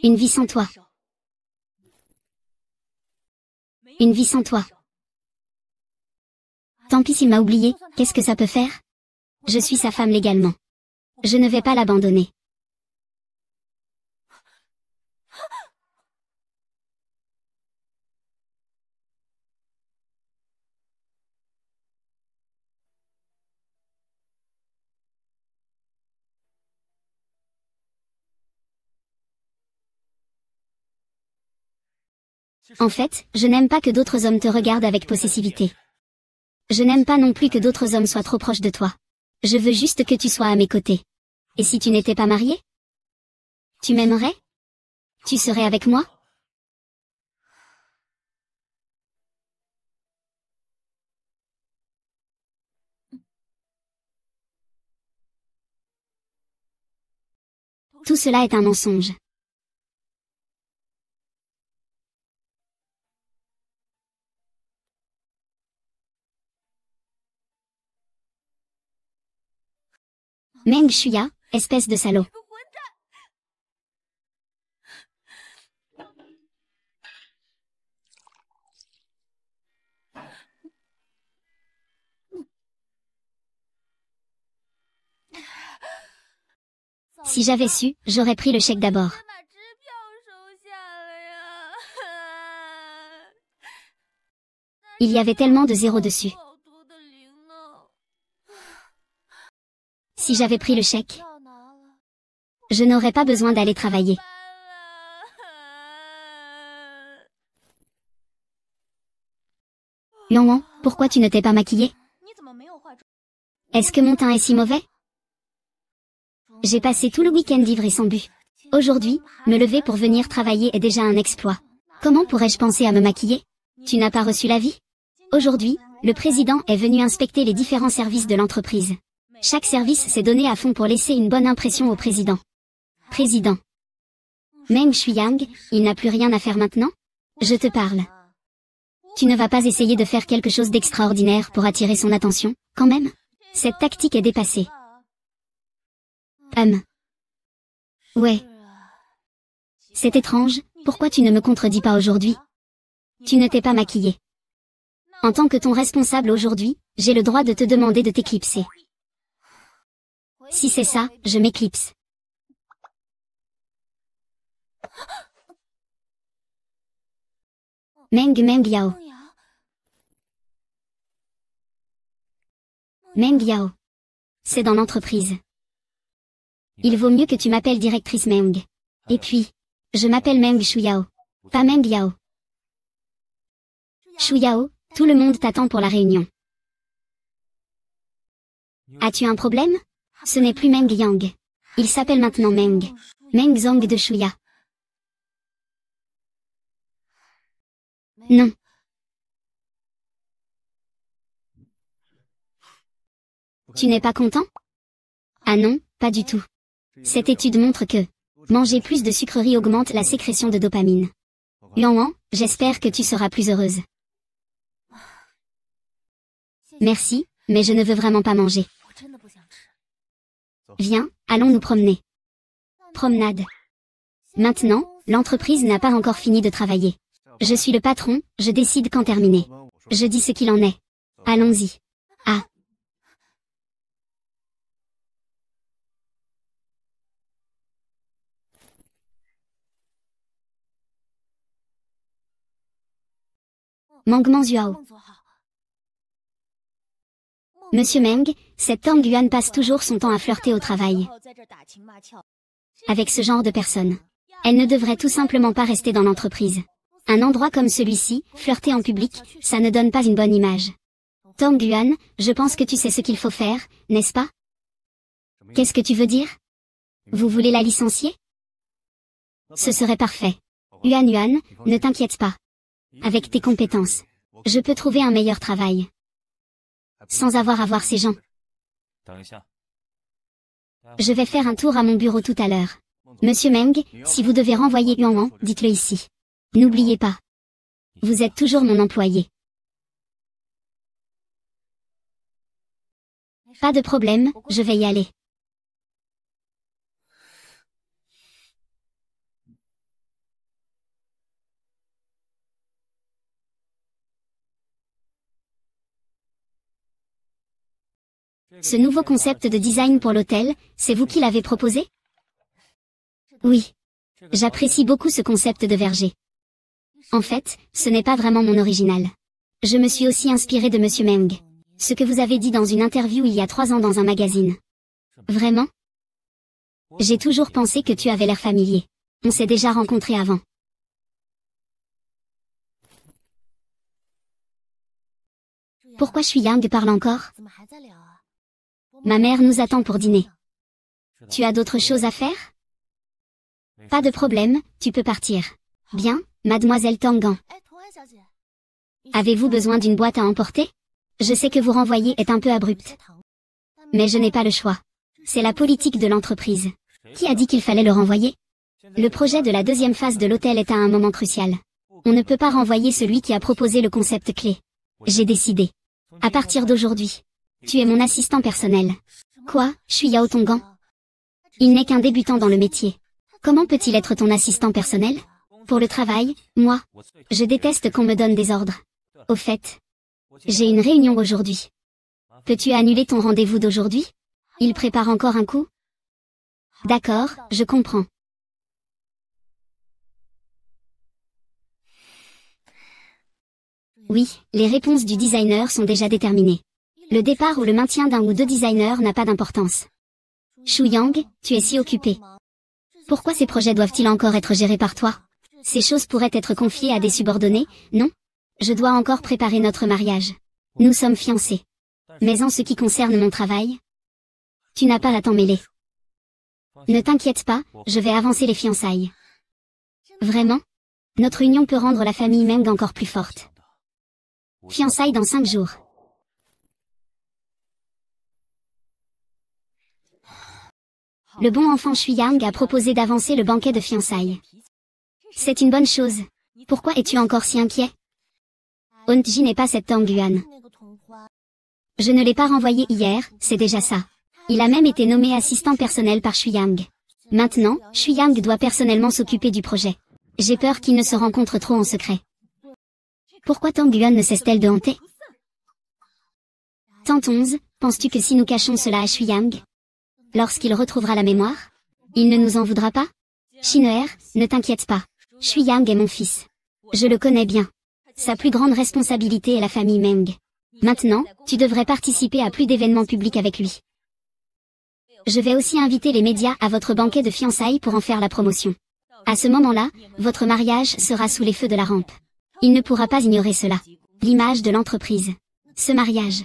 Une vie sans toi. Une vie sans toi. Tant pis s'il m'a oublié, qu'est-ce que ça peut faire? Je suis sa femme légalement. Je ne vais pas l'abandonner. En fait, je n'aime pas que d'autres hommes te regardent avec possessivité. Je n'aime pas non plus que d'autres hommes soient trop proches de toi. Je veux juste que tu sois à mes côtés. Et si tu n'étais pas marié? Tu m'aimerais? Tu serais avec moi? Tout cela est un mensonge. Meng Shuya, espèce de salaud. Si j'avais su, j'aurais pris le chèque d'abord. Il y avait tellement de zéros dessus. Si j'avais pris le chèque, je n'aurais pas besoin d'aller travailler. Yang, pourquoi tu ne t'es pas maquillée? Est-ce que mon teint est si mauvais? J'ai passé tout le week-end ivre et sans but. Aujourd'hui, me lever pour venir travailler est déjà un exploit. Comment pourrais-je penser à me maquiller? Tu n'as pas reçu l'avis? Aujourd'hui, le président est venu inspecter les différents services de l'entreprise. Chaque service s'est donné à fond pour laisser une bonne impression au président. Président. Meng Shuyang, il n'a plus rien à faire maintenant? Je te parle. Tu ne vas pas essayer de faire quelque chose d'extraordinaire pour attirer son attention, quand même? Cette tactique est dépassée. Ouais. C'est étrange, pourquoi tu ne me contredis pas aujourd'hui? Tu ne t'es pas maquillé. En tant que ton responsable aujourd'hui, j'ai le droit de te demander de t'éclipser. Si c'est ça, je m'éclipse. Meng Yao. Meng Yao. C'est dans l'entreprise. Il vaut mieux que tu m'appelles directrice Meng. Et puis, je m'appelle Meng Shuyao. Pas Meng Yao. Shuyao, tout le monde t'attend pour la réunion. As-tu un problème? Ce n'est plus Meng Yang. Il s'appelle maintenant Meng. Meng Zong de Shuya. Non. Tu n'es pas content? Ah non, pas du tout. Cette étude montre que manger plus de sucreries augmente la sécrétion de dopamine. Yuan, j'espère que tu seras plus heureuse. Merci, mais je ne veux vraiment pas manger. Viens, allons nous promener. Promenade. Maintenant, l'entreprise n'a pas encore fini de travailler. Je suis le patron, je décide quand terminer. Je dis ce qu'il en est. Allons-y. Ah. Mangman Zuao. Monsieur Meng, cette Tang Yuan passe toujours son temps à flirter au travail. Avec ce genre de personnes. Elle ne devrait tout simplement pas rester dans l'entreprise. Un endroit comme celui-ci, flirter en public, ça ne donne pas une bonne image. Tang Yuan, je pense que tu sais ce qu'il faut faire, n'est-ce pas? Qu'est-ce que tu veux dire? Vous voulez la licencier? Ce serait parfait. Yuan, ne t'inquiète pas. Avec tes compétences, je peux trouver un meilleur travail. Sans avoir à voir ces gens. Je vais faire un tour à mon bureau tout à l'heure. Monsieur Meng, si vous devez renvoyer Yuan, dites-le ici. N'oubliez pas. Vous êtes toujours mon employé. Pas de problème, je vais y aller. Ce nouveau concept de design pour l'hôtel, c'est vous qui l'avez proposé? Oui. J'apprécie beaucoup ce concept de verger. En fait, ce n'est pas vraiment mon original. Je me suis aussi inspiré de Monsieur Meng. Ce que vous avez dit dans une interview il y a 3 ans dans un magazine. Vraiment? J'ai toujours pensé que tu avais l'air familier. On s'est déjà rencontrés avant. Pourquoi Shuyang parle encore? Ma mère nous attend pour dîner. Tu as d'autres choses à faire? Pas de problème, tu peux partir. Bien, mademoiselle Tangan. Avez-vous besoin d'une boîte à emporter? Je sais que vous renvoyer est un peu abrupt. Mais je n'ai pas le choix. C'est la politique de l'entreprise. Qui a dit qu'il fallait le renvoyer? Le projet de la deuxième phase de l'hôtel est à un moment crucial. On ne peut pas renvoyer celui qui a proposé le concept clé. J'ai décidé. À partir d'aujourd'hui, tu es mon assistant personnel. Quoi, je suis Yao Tongan? Il n'est qu'un débutant dans le métier. Comment peut-il être ton assistant personnel? Pour le travail, moi, je déteste qu'on me donne des ordres. Au fait, j'ai une réunion aujourd'hui. Peux-tu annuler ton rendez-vous d'aujourd'hui? Il prépare encore un coup? D'accord, je comprends. Oui, les réponses du designer sont déjà déterminées. Le départ ou le maintien d'un ou deux designers n'a pas d'importance. Shuyang, tu es si occupé. Pourquoi ces projets doivent-ils encore être gérés par toi? Ces choses pourraient être confiées à des subordonnés, non? Je dois encore préparer notre mariage. Nous sommes fiancés. Mais en ce qui concerne mon travail, tu n'as pas à t'en mêler. Ne t'inquiète pas, je vais avancer les fiançailles. Vraiment? Notre union peut rendre la famille Meng encore plus forte. Fiançailles dans 5 jours. Le bon enfant Shui Yang a proposé d'avancer le banquet de fiançailles. C'est une bonne chose. Pourquoi es-tu encore si inquiet? Hongji n'est pas cette Tang Yuan. Je ne l'ai pas renvoyé hier, c'est déjà ça. Il a même été nommé assistant personnel par Shui Yang. Maintenant, Shui Yang doit personnellement s'occuper du projet. J'ai peur qu'il ne se rencontre trop en secret. Pourquoi Tang Yuan ne cesse-t-elle de hanter? Tante 11, penses-tu que si nous cachons cela à Shui Yang, lorsqu'il retrouvera la mémoire, il ne nous en voudra pas? Shin'er, ne t'inquiète pas. Shui Yang est mon fils. Je le connais bien. Sa plus grande responsabilité est la famille Meng. Maintenant, tu devrais participer à plus d'événements publics avec lui. Je vais aussi inviter les médias à votre banquet de fiançailles pour en faire la promotion. À ce moment-là, votre mariage sera sous les feux de la rampe. Il ne pourra pas ignorer cela. L'image de l'entreprise. Ce mariage.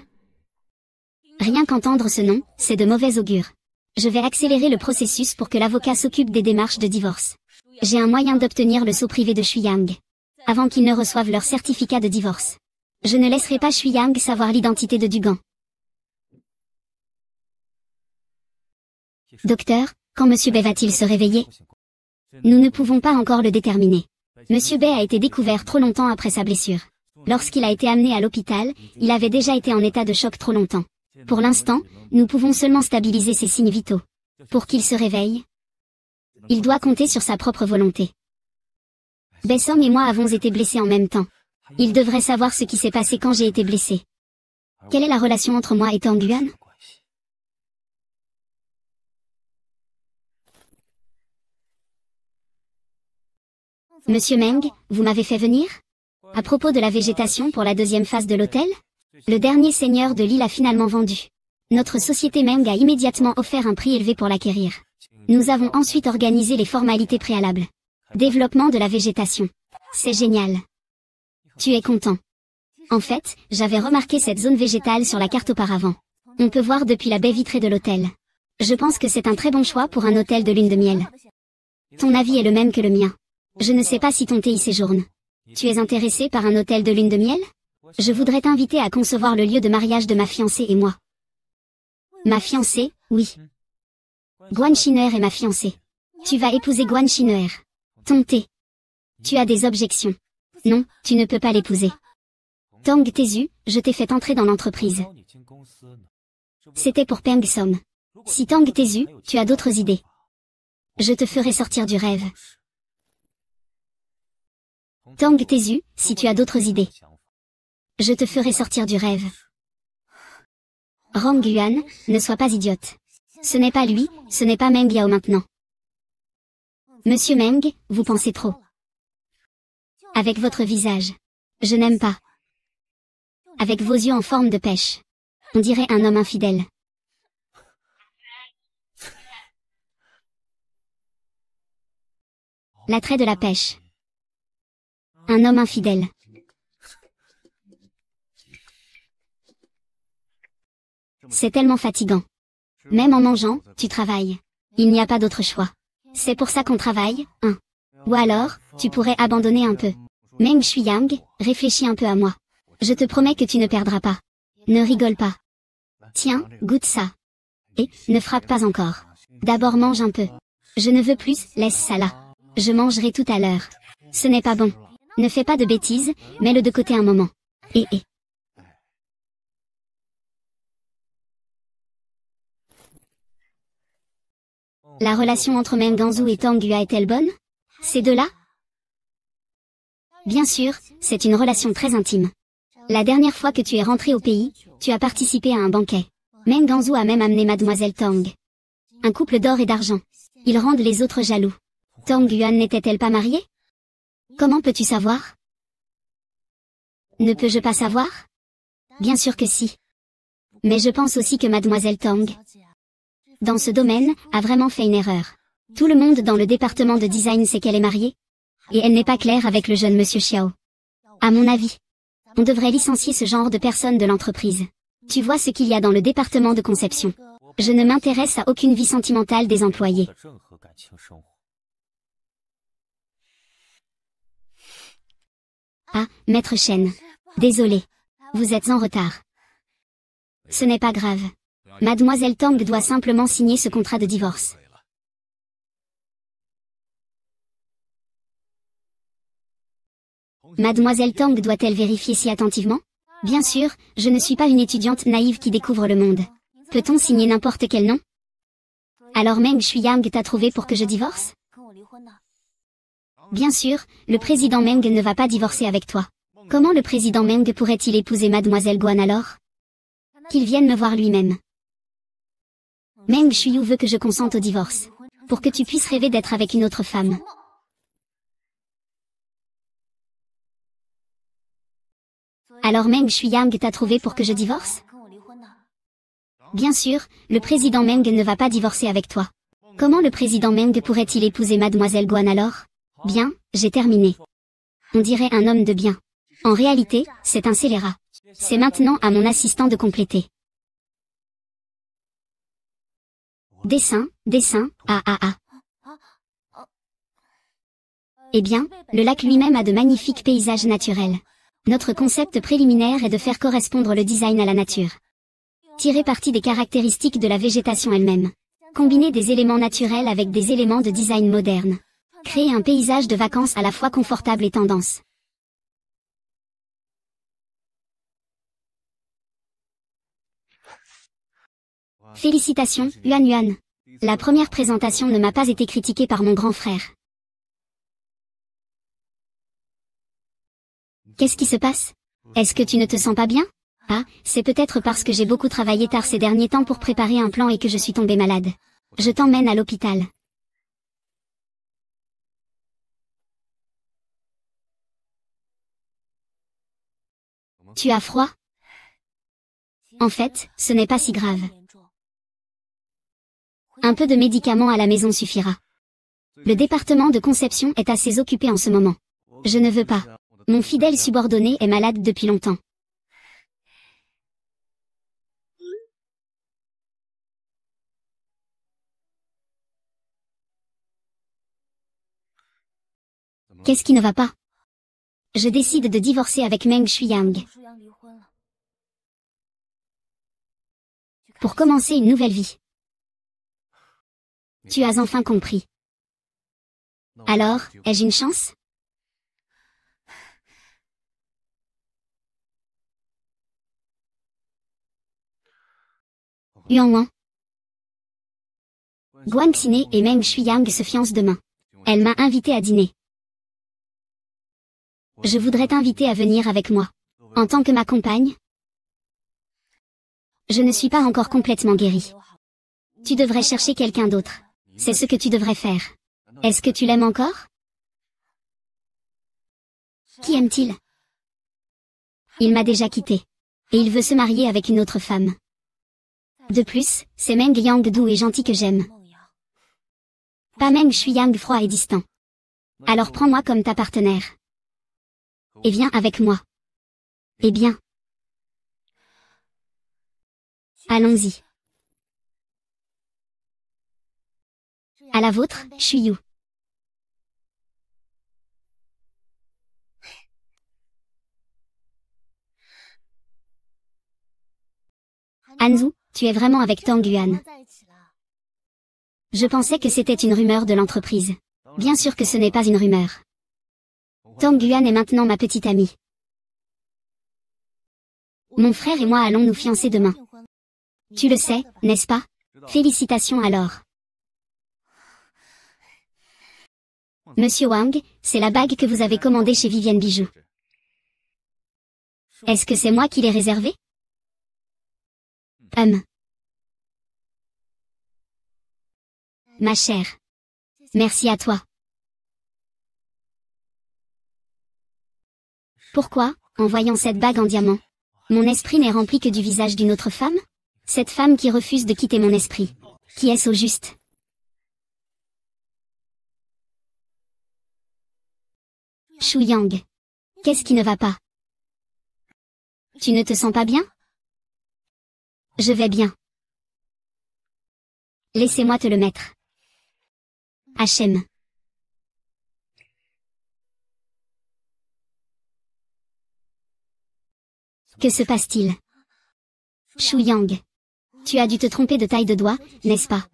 Rien qu'entendre ce nom, c'est de mauvais augure. Je vais accélérer le processus pour que l'avocat s'occupe des démarches de divorce. J'ai un moyen d'obtenir le sceau privé de Shui Yang, avant qu'ils ne reçoivent leur certificat de divorce. Je ne laisserai pas Shui Yang savoir l'identité de Dugan. Docteur, quand Monsieur Bei va-t-il se réveiller? Nous ne pouvons pas encore le déterminer. Monsieur Bei a été découvert trop longtemps après sa blessure. Lorsqu'il a été amené à l'hôpital, il avait déjà été en état de choc trop longtemps. Pour l'instant, nous pouvons seulement stabiliser ses signes vitaux. Pour qu'il se réveille, il doit compter sur sa propre volonté. Bessom et moi avons été blessés en même temps. Il devrait savoir ce qui s'est passé quand j'ai été blessé. Quelle est la relation entre moi et Tang Yuan? Monsieur Meng, vous m'avez fait venir? À propos de la végétation pour la deuxième phase de l'hôtel? Le dernier seigneur de l'île a finalement vendu. Notre société Meng a immédiatement offert un prix élevé pour l'acquérir. Nous avons ensuite organisé les formalités préalables. Développement de la végétation. C'est génial. Tu es content. En fait, j'avais remarqué cette zone végétale sur la carte auparavant. On peut voir depuis la baie vitrée de l'hôtel. Je pense que c'est un très bon choix pour un hôtel de lune de miel. Ton avis est le même que le mien. Je ne sais pas si ton thé y séjourne. Tu es intéressé par un hôtel de lune de miel? Je voudrais t'inviter à concevoir le lieu de mariage de ma fiancée et moi. Ma fiancée, oui. Guan Shin'er est ma fiancée. Tu vas épouser Guan Shin'er. Ton thé. Tu as des objections. Non, tu ne peux pas l'épouser. Tang Tezu, je t'ai fait entrer dans l'entreprise. C'était pour Peng Som. Si Tang Tezu, tu as d'autres idées, je te ferai sortir du rêve. Tang Tezu, si tu as d'autres idées, je te ferai sortir du rêve. Rang Yuan, ne sois pas idiote. Ce n'est pas lui, ce n'est pas Meng Yao maintenant. Monsieur Meng, vous pensez trop. Avec votre visage. Je n'aime pas. Avec vos yeux en forme de pêche. On dirait un homme infidèle. L'attrait de la pêche. Un homme infidèle. C'est tellement fatigant. Même en mangeant, tu travailles. Il n'y a pas d'autre choix. C'est pour ça qu'on travaille, hein. Ou alors, tu pourrais abandonner un peu. Meng Shuiyang, réfléchis un peu à moi. Je te promets que tu ne perdras pas. Ne rigole pas. Tiens, goûte ça. Et, ne frappe pas encore. D'abord mange un peu. Je ne veux plus, laisse ça là. Je mangerai tout à l'heure. Ce n'est pas bon. Ne fais pas de bêtises, mets-le de côté un moment. Et. La relation entre Meng Ganzhou et Tang Yua est-elle bonne? Ces deux-là? Bien sûr, c'est une relation très intime. La dernière fois que tu es rentré au pays, tu as participé à un banquet. Meng Ganzhou a même amené Mademoiselle Tang. Un couple d'or et d'argent. Ils rendent les autres jaloux. Tang Yuan n'était-elle pas mariée? Comment peux-tu savoir? Ne peux-je pas savoir? Bien sûr que si. Mais je pense aussi que Mademoiselle Tang, dans ce domaine, a vraiment fait une erreur. Tout le monde dans le département de design sait qu'elle est mariée. Et elle n'est pas claire avec le jeune monsieur Xiao. À mon avis, on devrait licencier ce genre de personnes de l'entreprise. Tu vois ce qu'il y a dans le département de conception. Je ne m'intéresse à aucune vie sentimentale des employés. Ah, Maître Chen. Désolé. Vous êtes en retard. Ce n'est pas grave. Mademoiselle Tang doit simplement signer ce contrat de divorce. Mademoiselle Tang doit-elle vérifier si attentivement? Bien sûr, je ne suis pas une étudiante naïve qui découvre le monde. Peut-on signer n'importe quel nom? Alors Meng Shuyang t'a trouvé pour que je divorce? Bien sûr, le président Meng ne va pas divorcer avec toi. Comment le président Meng pourrait-il épouser Mademoiselle Guan alors? Qu'il vienne me voir lui-même. Meng Shuyu veut que je consente au divorce. Pour que tu puisses rêver d'être avec une autre femme. Alors Meng Shuyang t'a trouvé pour que je divorce? Bien sûr, le président Meng ne va pas divorcer avec toi. Comment le président Meng pourrait-il épouser Mademoiselle Guan alors? Bien, j'ai terminé. On dirait un homme de bien. En réalité, c'est un scélérat. C'est maintenant à mon assistant de compléter. Dessin, ah. Eh bien, le lac lui-même a de magnifiques paysages naturels. Notre concept préliminaire est de faire correspondre le design à la nature. Tirer parti des caractéristiques de la végétation elle-même. Combiner des éléments naturels avec des éléments de design moderne. Créer un paysage de vacances à la fois confortable et tendance. Félicitations, Yuan Yuan. La première présentation ne m'a pas été critiquée par mon grand frère. Qu'est-ce qui se passe? Est-ce que tu ne te sens pas bien? Ah, c'est peut-être parce que j'ai beaucoup travaillé tard ces derniers temps pour préparer un plan et que je suis tombée malade. Je t'emmène à l'hôpital. Tu as froid? En fait, ce n'est pas si grave. Un peu de médicaments à la maison suffira. Le département de conception est assez occupé en ce moment. Je ne veux pas. Mon fidèle subordonné est malade depuis longtemps. Qu'est-ce qui ne va pas? Je décide de divorcer avec Meng Shuyang. Pour commencer une nouvelle vie. Tu as enfin compris. Alors, ai-je une chance? Yuan Wan. Guan Xine et Meng Shuyang se fiancent demain. Elle m'a invité à dîner. Je voudrais t'inviter à venir avec moi. En tant que ma compagne. Je ne suis pas encore complètement guérie. Tu devrais chercher quelqu'un d'autre. C'est ce que tu devrais faire. Est-ce que tu l'aimes encore? Qui aime-t-il? Il m'a déjà quitté. Et il veut se marier avec une autre femme. De plus, c'est Meng Yang doux et gentil que j'aime. Pas Meng Shuyang froid et distant. Alors prends-moi comme ta partenaire. Et viens avec moi. Eh bien. Allons-y. À la vôtre, Shuyu. Hanzu, tu es vraiment avec Tang Yuan. Je pensais que c'était une rumeur de l'entreprise. Bien sûr que ce n'est pas une rumeur. Tang Yuan est maintenant ma petite amie. Mon frère et moi allons nous fiancer demain. Tu le sais, n'est-ce pas? Félicitations alors. Monsieur Wang, c'est la bague que vous avez commandée chez Vivienne Bijoux. Est-ce que c'est moi qui l'ai réservée? Ma chère. Merci à toi. Pourquoi, en voyant cette bague en diamant, mon esprit n'est rempli que du visage d'une autre femme? Cette femme qui refuse de quitter mon esprit. Qui est-ce au juste? Shu Yang. Qu'est-ce qui ne va pas? Tu ne te sens pas bien? Je vais bien. Laissez-moi te le mettre. Hachem. Que se passe-t-il? Shu Yang. Tu as dû te tromper de taille de doigt, n'est-ce pas?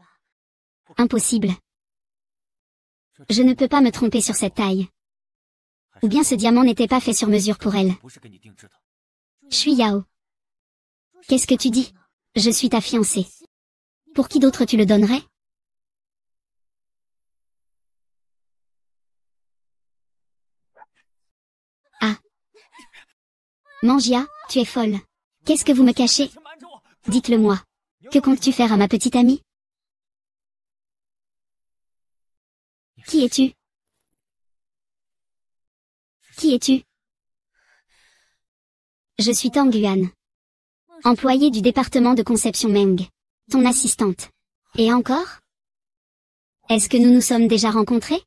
Impossible. Je ne peux pas me tromper sur cette taille. Ou bien ce diamant n'était pas fait sur mesure pour elle. Shu Yao. Qu'est-ce que tu dis? Je suis ta fiancée. Pour qui d'autre tu le donnerais? Ah. Mangia, tu es folle. Qu'est-ce que vous me cachez? Dites-le-moi. Que comptes-tu faire à ma petite amie? Qui es-tu? Qui es-tu? Je suis Tang Yuan. Employée du département de conception Meng. Ton assistante. Et encore? Est-ce que nous nous sommes déjà rencontrés?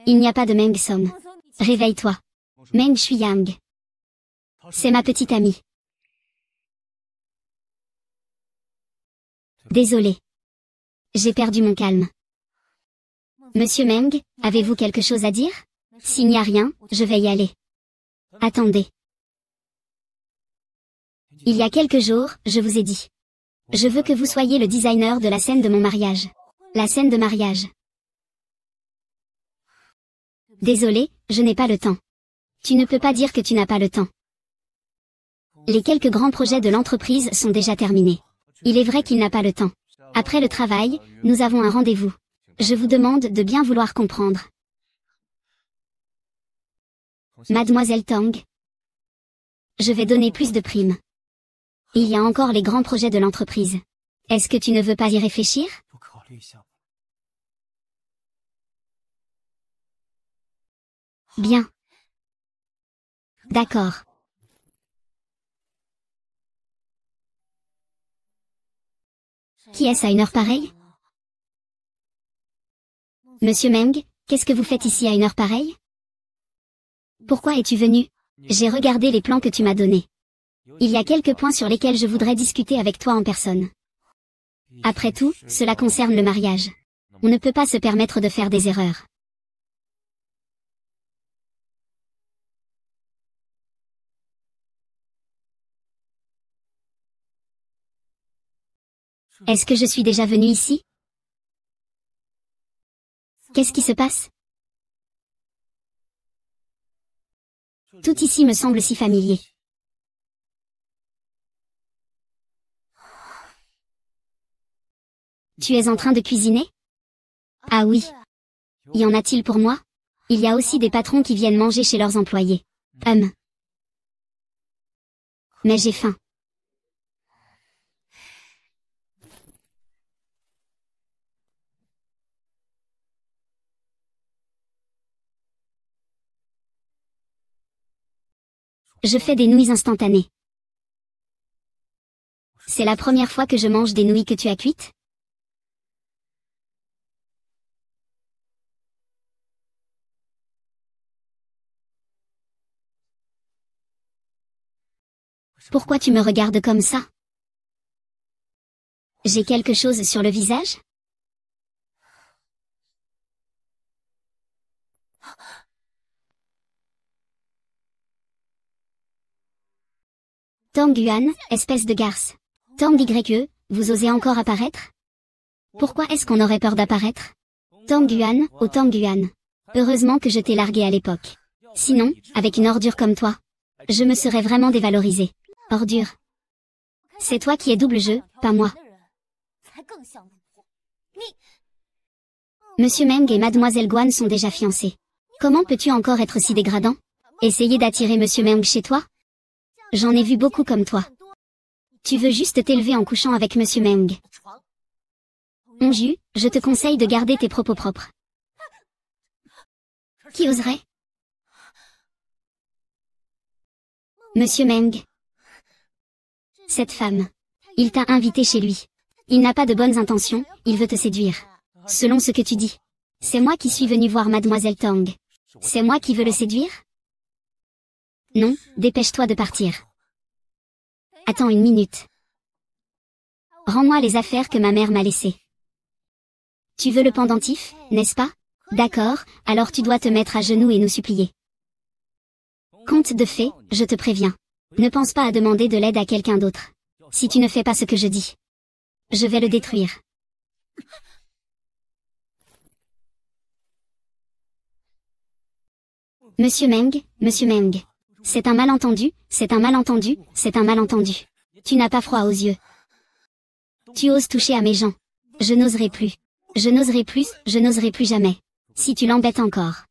Il n'y a pas de Meng Som. Réveille-toi. Meng Shuyang. C'est ma petite amie. Désolé. J'ai perdu mon calme. Monsieur Meng, avez-vous quelque chose à dire? S'il n'y a rien, je vais y aller. Attendez. Il y a quelques jours, je vous ai dit. Je veux que vous soyez le designer de la scène de mon mariage. La scène de mariage. Désolé, je n'ai pas le temps. Tu ne peux pas dire que tu n'as pas le temps. Les quelques grands projets de l'entreprise sont déjà terminés. Il est vrai qu'il n'a pas le temps. Après le travail, nous avons un rendez-vous. Je vous demande de bien vouloir comprendre. Mademoiselle Tang. Je vais donner plus de primes. Il y a encore les grands projets de l'entreprise. Est-ce que tu ne veux pas y réfléchir? Bien. D'accord. Qui est-ce à une heure pareille? Monsieur Meng, qu'est-ce que vous faites ici à une heure pareille? Pourquoi es-tu venu? J'ai regardé les plans que tu m'as donnés. Il y a quelques points sur lesquels je voudrais discuter avec toi en personne. Après tout, cela concerne le mariage. On ne peut pas se permettre de faire des erreurs. Est-ce que je suis déjà venu ici? Qu'est-ce qui se passe? Tout ici me semble si familier. Tu es en train de cuisiner? Ah oui. Y en a-t-il pour moi? Il y a aussi des patrons qui viennent manger chez leurs employés. Mais j'ai faim. Je fais des nouilles instantanées. C'est la première fois que je mange des nouilles que tu as cuites? Pourquoi tu me regardes comme ça? J'ai quelque chose sur le visage? Tang Yuan, espèce de garce. Tang YE, vous osez encore apparaître? Pourquoi est-ce qu'on aurait peur d'apparaître? Tang Yuan, oh Tang Yuan. Heureusement que je t'ai largué à l'époque. Sinon, avec une ordure comme toi, je me serais vraiment dévalorisé. Ordure. C'est toi qui es double jeu, pas moi. Monsieur Meng et Mademoiselle Guan sont déjà fiancés. Comment peux-tu encore être si dégradant? Essayer d'attirer Monsieur Meng chez toi? J'en ai vu beaucoup comme toi. Tu veux juste t'élever en couchant avec Monsieur Meng. Onju, je te conseille de garder tes propos propres. Qui oserait? Monsieur Meng. Cette femme. Il t'a invité chez lui. Il n'a pas de bonnes intentions, il veut te séduire. Selon ce que tu dis. C'est moi qui suis venu voir Mademoiselle Tang. C'est moi qui veux le séduire? Non, dépêche-toi de partir. Attends une minute. Rends-moi les affaires que ma mère m'a laissées. Tu veux le pendentif, n'est-ce pas? D'accord, alors tu dois te mettre à genoux et nous supplier. Conte de fées, je te préviens. Ne pense pas à demander de l'aide à quelqu'un d'autre. Si tu ne fais pas ce que je dis, je vais le détruire. Monsieur Meng. C'est un malentendu, c'est un malentendu, c'est un malentendu. Tu n'as pas froid aux yeux. Tu oses toucher à mes gens. Je n'oserai plus. Je n'oserai plus, je n'oserai plus jamais. Si tu l'embêtes encore,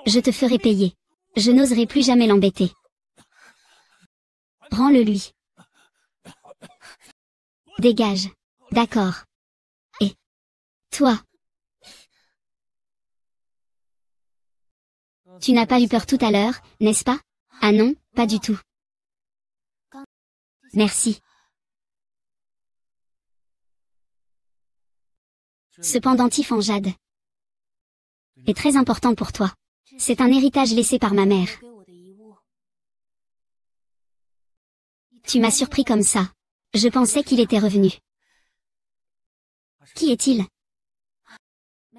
je te ferai payer. Je n'oserai plus jamais l'embêter. Rends-le lui. Dégage. D'accord. Et toi? Tu n'as pas eu peur tout à l'heure, n'est-ce pas? Ah non, pas du tout. Merci. Ce pendentif en jade est très important pour toi. C'est un héritage laissé par ma mère. Tu m'as surpris comme ça. Je pensais qu'il était revenu. Qui est-il?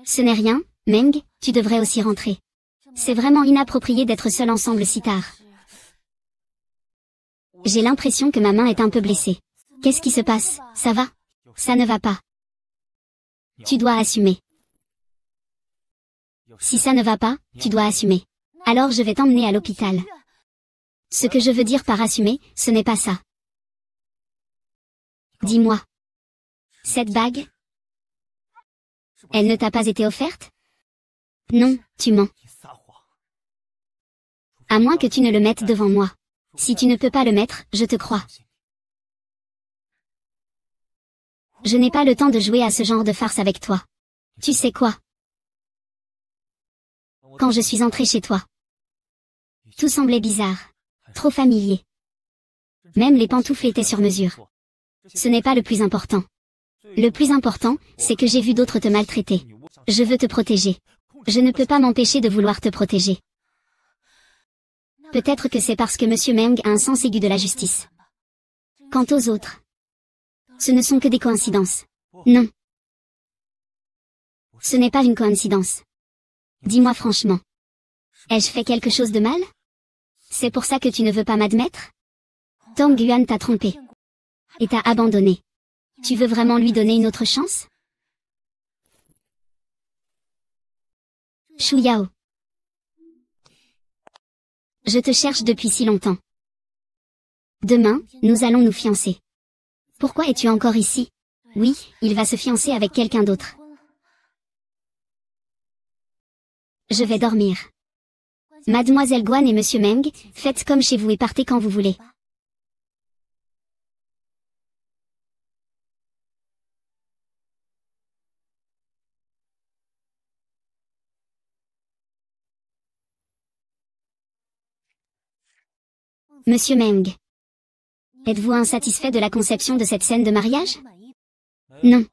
Ce n'est rien, Meng, tu devrais aussi rentrer. C'est vraiment inapproprié d'être seul ensemble si tard. J'ai l'impression que ma main est un peu blessée. Qu'est-ce qui se passe? Ça va? Ça ne va pas. Tu dois assumer. Si ça ne va pas, tu dois assumer. Alors je vais t'emmener à l'hôpital. Ce que je veux dire par assumer, ce n'est pas ça. Dis-moi. Cette bague? Elle ne t'a pas été offerte? Non, tu mens. À moins que tu ne le mettes devant moi. Si tu ne peux pas le mettre, je te crois. Je n'ai pas le temps de jouer à ce genre de farce avec toi. Tu sais quoi? Quand je suis entrée chez toi, tout semblait bizarre. Trop familier. Même les pantoufles étaient sur mesure. Ce n'est pas le plus important. Le plus important, c'est que j'ai vu d'autres te maltraiter. Je veux te protéger. Je ne peux pas m'empêcher de vouloir te protéger. Peut-être que c'est parce que Monsieur Meng a un sens aigu de la justice. Quant aux autres, ce ne sont que des coïncidences. Non. Ce n'est pas une coïncidence. Dis-moi franchement. Ai-je fait quelque chose de mal? C'est pour ça que tu ne veux pas m'admettre? Tang Yuan t'a trompé. Et t'a abandonné. Tu veux vraiment lui donner une autre chance? Shu Yao. Je te cherche depuis si longtemps. Demain, nous allons nous fiancer. Pourquoi es-tu encore ici? Oui, il va se fiancer avec quelqu'un d'autre. Je vais dormir. Mademoiselle Guan et Monsieur Meng, faites comme chez vous et partez quand vous voulez. Monsieur Meng. Êtes-vous insatisfait de la conception de cette scène de mariage? Non.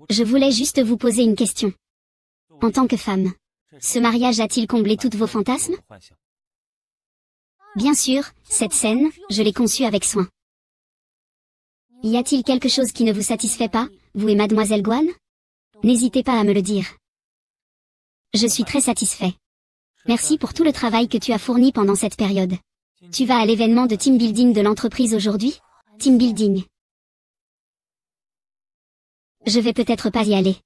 Je voulais juste vous poser une question. En tant que femme, ce mariage a-t-il comblé tous vos fantasmes? Bien sûr, cette scène, je l'ai conçue avec soin. Y a-t-il quelque chose qui ne vous satisfait pas, vous et Mademoiselle Guan? N'hésitez pas à me le dire. Je suis très satisfait. Merci pour tout le travail que tu as fourni pendant cette période. Tu vas à l'événement de team building de l'entreprise aujourd'hui? Team building. Je vais peut-être pas y aller.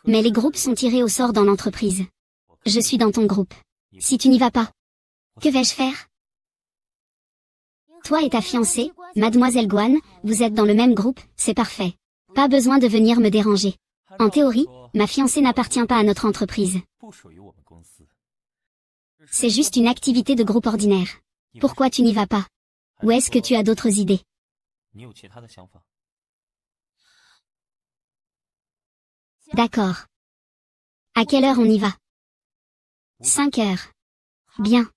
Mais les groupes sont tirés au sort dans l'entreprise. Je suis dans ton groupe. Si tu n'y vas pas, que vais-je faire? Toi et ta fiancée, Mademoiselle Guan, vous êtes dans le même groupe, c'est parfait. Pas besoin de venir me déranger. En théorie, ma fiancée n'appartient pas à notre entreprise. C'est juste une activité de groupe ordinaire. Pourquoi tu n'y vas pas? Ou est-ce que tu as d'autres idées? D'accord. À quelle heure on y va? 5 heures. Bien.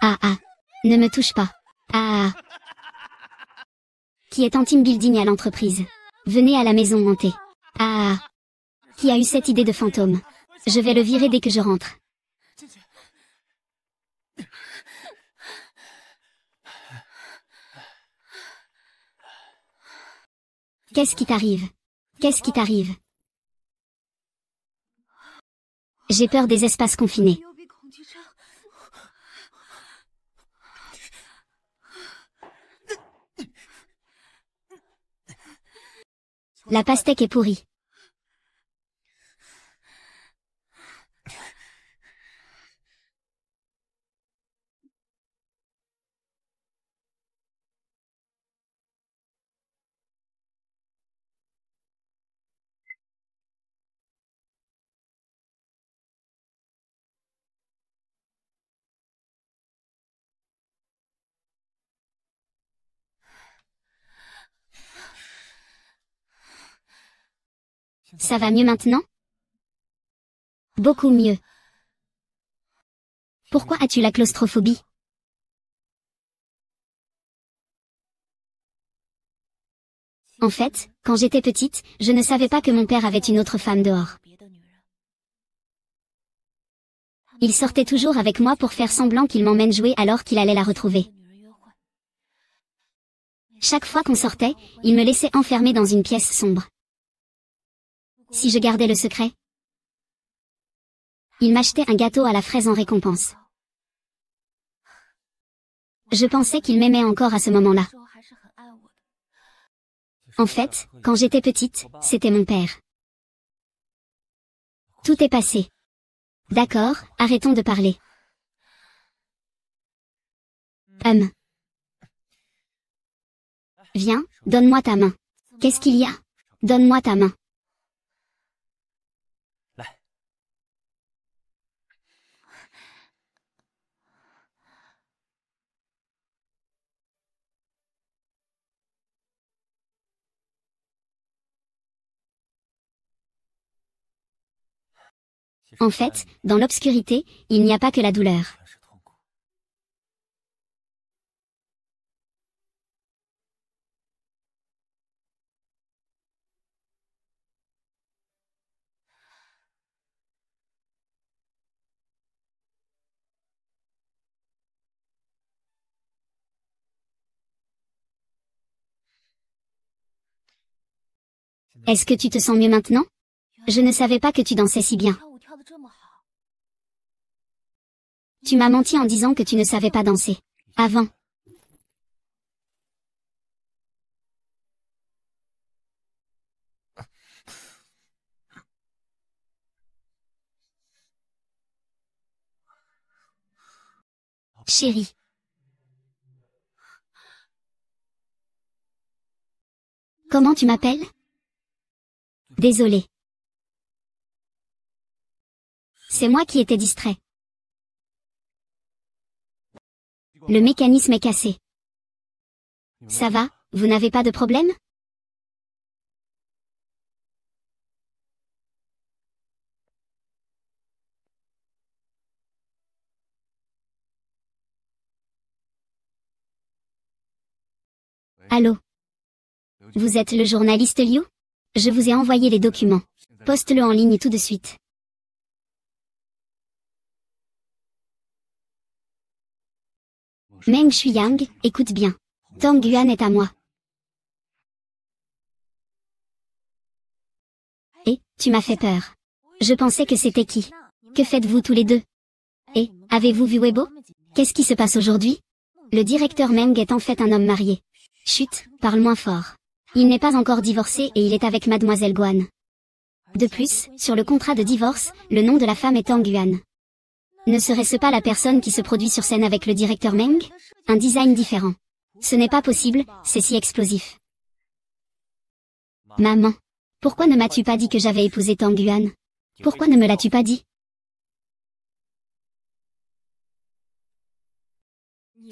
Ah ah. Ne me touche pas. Ah ah. Qui est en team building à l'entreprise? Venez à la maison hantée. Ah ah. Qui a eu cette idée de fantôme? Je vais le virer dès que je rentre. Qu'est-ce qui t'arrive? Qu'est-ce qui t'arrive? J'ai peur des espaces confinés. La pastèque est pourrie. Ça va mieux maintenant? Beaucoup mieux. Pourquoi as-tu la claustrophobie? En fait, quand j'étais petite, je ne savais pas que mon père avait une autre femme dehors. Il sortait toujours avec moi pour faire semblant qu'il m'emmène jouer alors qu'il allait la retrouver. Chaque fois qu'on sortait, il me laissait enfermer dans une pièce sombre. Si je gardais le secret, il m'achetait un gâteau à la fraise en récompense. Je pensais qu'il m'aimait encore à ce moment-là. En fait, quand j'étais petite, c'était mon père. Tout est passé. D'accord, arrêtons de parler. Viens, donne-moi ta main. Qu'est-ce qu'il y a? Donne-moi ta main. En fait, dans l'obscurité, il n'y a pas que la douleur. Est-ce que tu te sens mieux maintenant? Je ne savais pas que tu dansais si bien. Tu m'as menti en disant que tu ne savais pas danser. Avant. Chérie. Comment tu m'appelles? Désolé. C'est moi qui étais distrait. Le mécanisme est cassé. Ça va, vous n'avez pas de problème? Allô? Vous êtes le journaliste Liu? Je vous ai envoyé les documents. Poste-le en ligne tout de suite. Meng Shuyang, écoute bien. Tang Yuan est à moi. Et, tu m'as fait peur. Je pensais que c'était qui? Que faites-vous tous les deux? Et, avez-vous vu Weibo? Qu'est-ce qui se passe aujourd'hui? Le directeur Meng est en fait un homme marié. Chut, parle moins fort. Il n'est pas encore divorcé et il est avec mademoiselle Guan. De plus, sur le contrat de divorce, le nom de la femme est Tang Yuan. Ne serait-ce pas la personne qui se produit sur scène avec le directeur Meng? Un design différent. Ce n'est pas possible, c'est si explosif. Maman. Pourquoi ne m'as-tu pas dit que j'avais épousé Tang Yuan? Pourquoi ne me l'as-tu pas dit?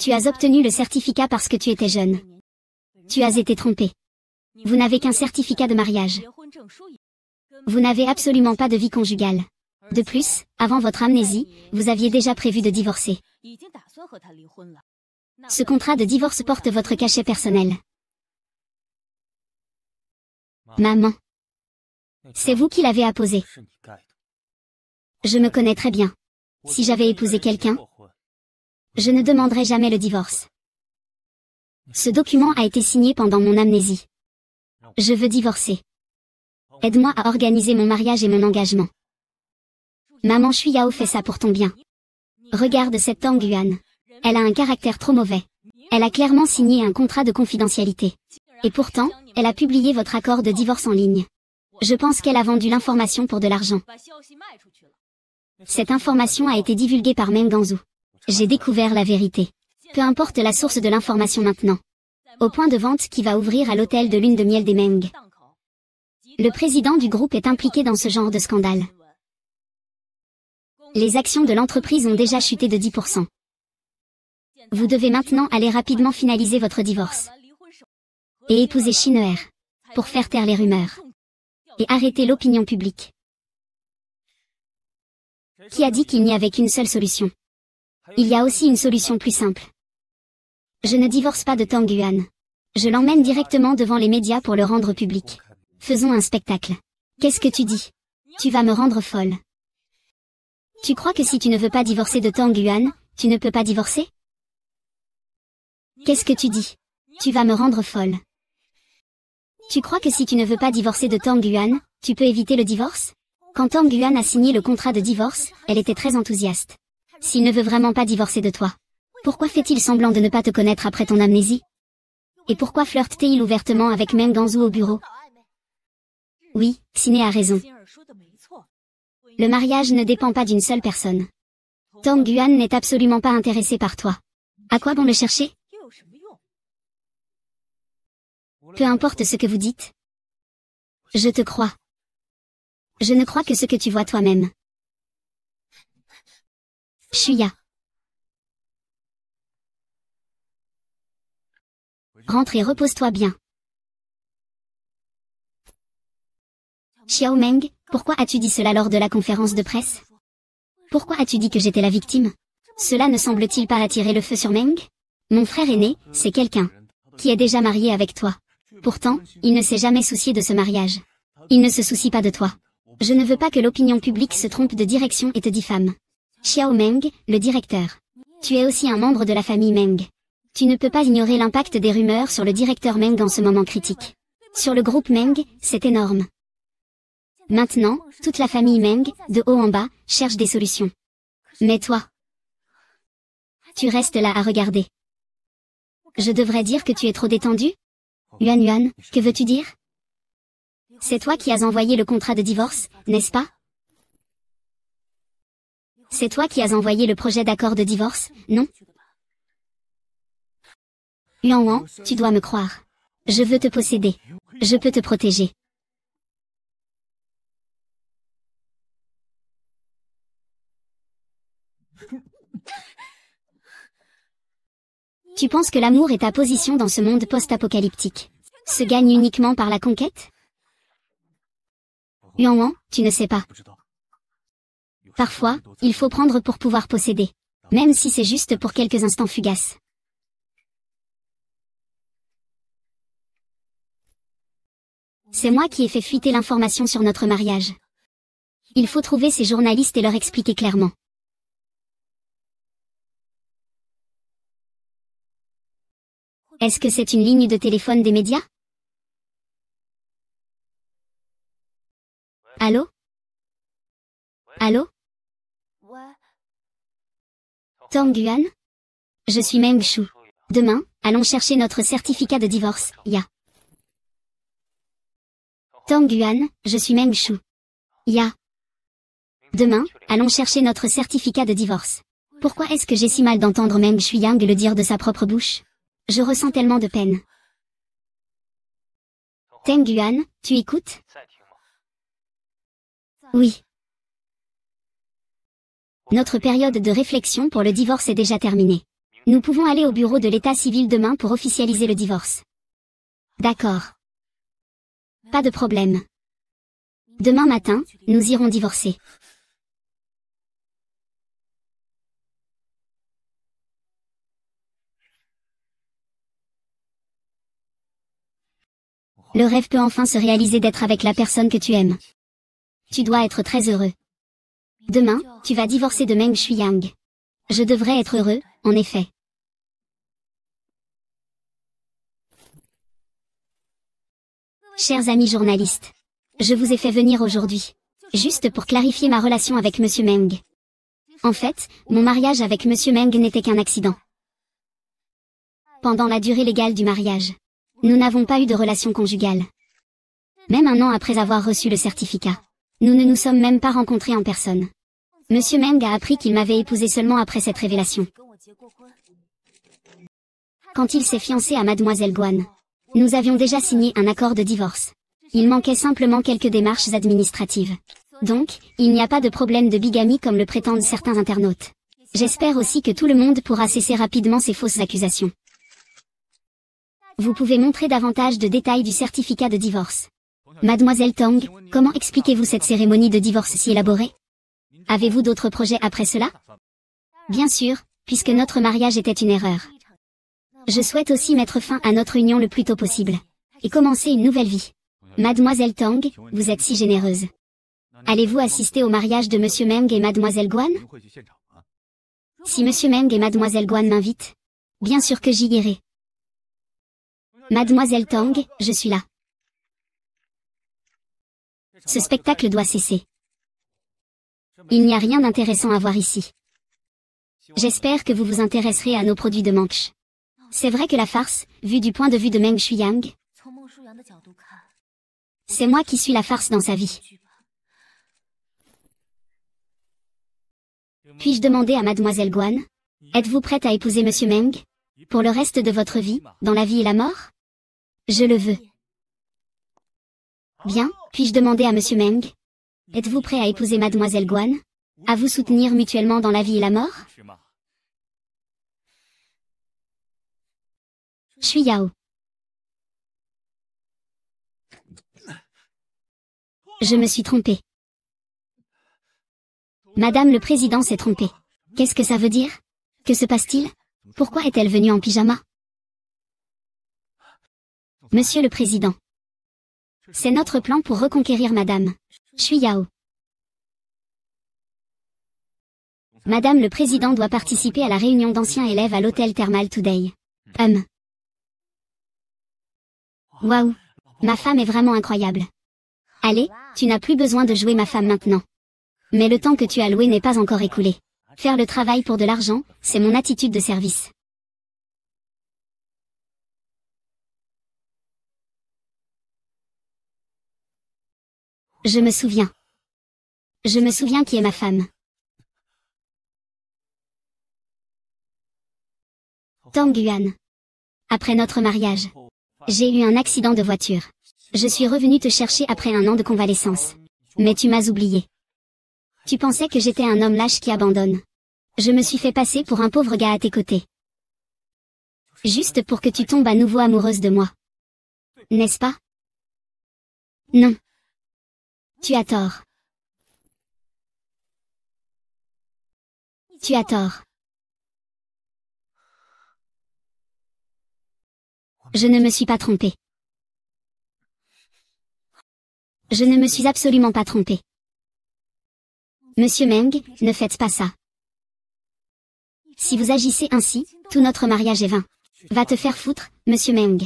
Tu as obtenu le certificat parce que tu étais jeune. Tu as été trompé. Vous n'avez qu'un certificat de mariage. Vous n'avez absolument pas de vie conjugale. De plus, avant votre amnésie, vous aviez déjà prévu de divorcer. Ce contrat de divorce porte votre cachet personnel. Maman. C'est vous qui l'avez apposé. Je me connais très bien. Si j'avais épousé quelqu'un, je ne demanderais jamais le divorce. Ce document a été signé pendant mon amnésie. Je veux divorcer. Aide-moi à organiser mon mariage et mon engagement. Maman Shuyao fait ça pour ton bien. Regarde cette Tang Yuan. Elle a un caractère trop mauvais. Elle a clairement signé un contrat de confidentialité. Et pourtant, elle a publié votre accord de divorce en ligne. Je pense qu'elle a vendu l'information pour de l'argent. Cette information a été divulguée par Meng Ganzhou. J'ai découvert la vérité. Peu importe la source de l'information maintenant. Au point de vente qui va ouvrir à l'hôtel de lune de miel des Meng. Le président du groupe est impliqué dans ce genre de scandale. Les actions de l'entreprise ont déjà chuté de 10%. Vous devez maintenant aller rapidement finaliser votre divorce. Et épouser Shin pour faire taire les rumeurs. Et arrêter l'opinion publique. Qui a dit qu'il n'y avait qu'une seule solution? Il y a aussi une solution plus simple. Je ne divorce pas de Tang Yuan. Je l'emmène directement devant les médias pour le rendre public. Faisons un spectacle. Qu'est-ce que tu dis? Tu vas me rendre folle. Tu crois que si tu ne veux pas divorcer de Tang Yuan, tu ne peux pas divorcer? Qu'est-ce que tu dis? Tu vas me rendre folle. Tu crois que si tu ne veux pas divorcer de Tang Yuan, tu peux éviter le divorce? Quand Tang Yuan a signé le contrat de divorce, elle était très enthousiaste. S'il ne veut vraiment pas divorcer de toi, pourquoi fait-il semblant de ne pas te connaître après ton amnésie? Et pourquoi flirte-t-il ouvertement avec Meng Ganzhou au bureau? Oui, Siné a raison. Le mariage ne dépend pas d'une seule personne. Tang Yuan n'est absolument pas intéressé par toi. À quoi bon le chercher? Peu importe ce que vous dites. Je te crois. Je ne crois que ce que tu vois toi-même. Shuya. Rentre et repose-toi bien. Xiao Meng, pourquoi as-tu dit cela lors de la conférence de presse? Pourquoi as-tu dit que j'étais la victime? Cela ne semble-t-il pas attirer le feu sur Meng? Mon frère aîné, c'est quelqu'un qui est déjà marié avec toi. Pourtant, il ne s'est jamais soucié de ce mariage. Il ne se soucie pas de toi. Je ne veux pas que l'opinion publique se trompe de direction et te diffame. Xiao Meng, le directeur. Tu es aussi un membre de la famille Meng. Tu ne peux pas ignorer l'impact des rumeurs sur le directeur Meng en ce moment critique. Sur le groupe Meng, c'est énorme. Maintenant, toute la famille Meng, de haut en bas, cherche des solutions. Mais toi, tu restes là à regarder. Je devrais dire que tu es trop détendu? Yuan Yuan, que veux-tu dire? C'est toi qui as envoyé le contrat de divorce, n'est-ce pas? C'est toi qui as envoyé le projet d'accord de divorce, non? Yuan Wan, tu dois me croire. Je veux te posséder. Je peux te protéger. Tu penses que l'amour et ta position dans ce monde post-apocalyptique se gagne uniquement par la conquête? Yuan Wan, tu ne sais pas. Parfois, il faut prendre pour pouvoir posséder. Même si c'est juste pour quelques instants fugaces. C'est moi qui ai fait fuiter l'information sur notre mariage. Il faut trouver ces journalistes et leur expliquer clairement. Est-ce que c'est une ligne de téléphone des médias? Allô? Allô? Tang Yuan? Je suis Meng Shu. Demain, allons chercher notre certificat de divorce, Ya. Tang Yuan, je suis Meng Shu. Ya. Demain, allons chercher notre certificat de divorce. Pourquoi est-ce que j'ai si mal d'entendre Meng Shuyang le dire de sa propre bouche? Je ressens tellement de peine. Tang Yuan, tu écoutes? Oui. Notre période de réflexion pour le divorce est déjà terminée. Nous pouvons aller au bureau de l'état civil demain pour officialiser le divorce. D'accord. Pas de problème. Demain matin, nous irons divorcer. Le rêve peut enfin se réaliser d'être avec la personne que tu aimes. Tu dois être très heureux. Demain, tu vas divorcer de Meng Shuyang. Je devrais être heureux, en effet. Chers amis journalistes, je vous ai fait venir aujourd'hui, juste pour clarifier ma relation avec Monsieur Meng. En fait, mon mariage avec Monsieur Meng n'était qu'un accident. Pendant la durée légale du mariage, nous n'avons pas eu de relation conjugale. Même un an après avoir reçu le certificat, nous ne nous sommes même pas rencontrés en personne. Monsieur Meng a appris qu'il m'avait épousée seulement après cette révélation. Quand il s'est fiancé à Mademoiselle Guan, nous avions déjà signé un accord de divorce. Il manquait simplement quelques démarches administratives. Donc, il n'y a pas de problème de bigamie comme le prétendent certains internautes. J'espère aussi que tout le monde pourra cesser rapidement ces fausses accusations. Vous pouvez montrer davantage de détails du certificat de divorce. Mademoiselle Tang, comment expliquez-vous cette cérémonie de divorce si élaborée? Avez-vous d'autres projets après cela? Bien sûr, puisque notre mariage était une erreur. Je souhaite aussi mettre fin à notre union le plus tôt possible, et commencer une nouvelle vie. Mademoiselle Tang, vous êtes si généreuse. Allez-vous assister au mariage de Monsieur Meng et Mademoiselle Guan? Si Monsieur Meng et Mademoiselle Guan m'invitent, bien sûr que j'y irai. Mademoiselle Tang, je suis là. Ce spectacle doit cesser. Il n'y a rien d'intéressant à voir ici. J'espère que vous vous intéresserez à nos produits de Manche. C'est vrai que la farce, vue du point de vue de Meng Shuyang, c'est moi qui suis la farce dans sa vie. Puis-je demander à Mademoiselle Guan, êtes-vous prête à épouser Monsieur Meng, pour le reste de votre vie, dans la vie et la mort? Je le veux. Bien, puis-je demander à Monsieur Meng, êtes-vous prêt à épouser Mademoiselle Guan, à vous soutenir mutuellement dans la vie et la mort? Shui Yao. Je me suis trompée. Madame le Président s'est trompée. Qu'est-ce que ça veut dire? Que se passe-t-il? Pourquoi est-elle venue en pyjama? Monsieur le Président. C'est notre plan pour reconquérir Madame Shui Yao. Madame le Président doit participer à la réunion d'anciens élèves à l'hôtel Thermal Today. Waouh! Ma femme est vraiment incroyable. Allez, tu n'as plus besoin de jouer ma femme maintenant. Mais le temps que tu as loué n'est pas encore écoulé. Faire le travail pour de l'argent, c'est mon attitude de service. Je me souviens. Je me souviens qui est ma femme. Tang Yuan. Après notre mariage, j'ai eu un accident de voiture. Je suis revenue te chercher après un an de convalescence. Mais tu m'as oublié. Tu pensais que j'étais un homme lâche qui abandonne. Je me suis fait passer pour un pauvre gars à tes côtés. Juste pour que tu tombes à nouveau amoureuse de moi. N'est-ce pas? Non. Tu as tort. Tu as tort. Je ne me suis pas trompée. Je ne me suis absolument pas trompée. Monsieur Meng, ne faites pas ça. Si vous agissez ainsi, tout notre mariage est vain. Va te faire foutre, Monsieur Meng.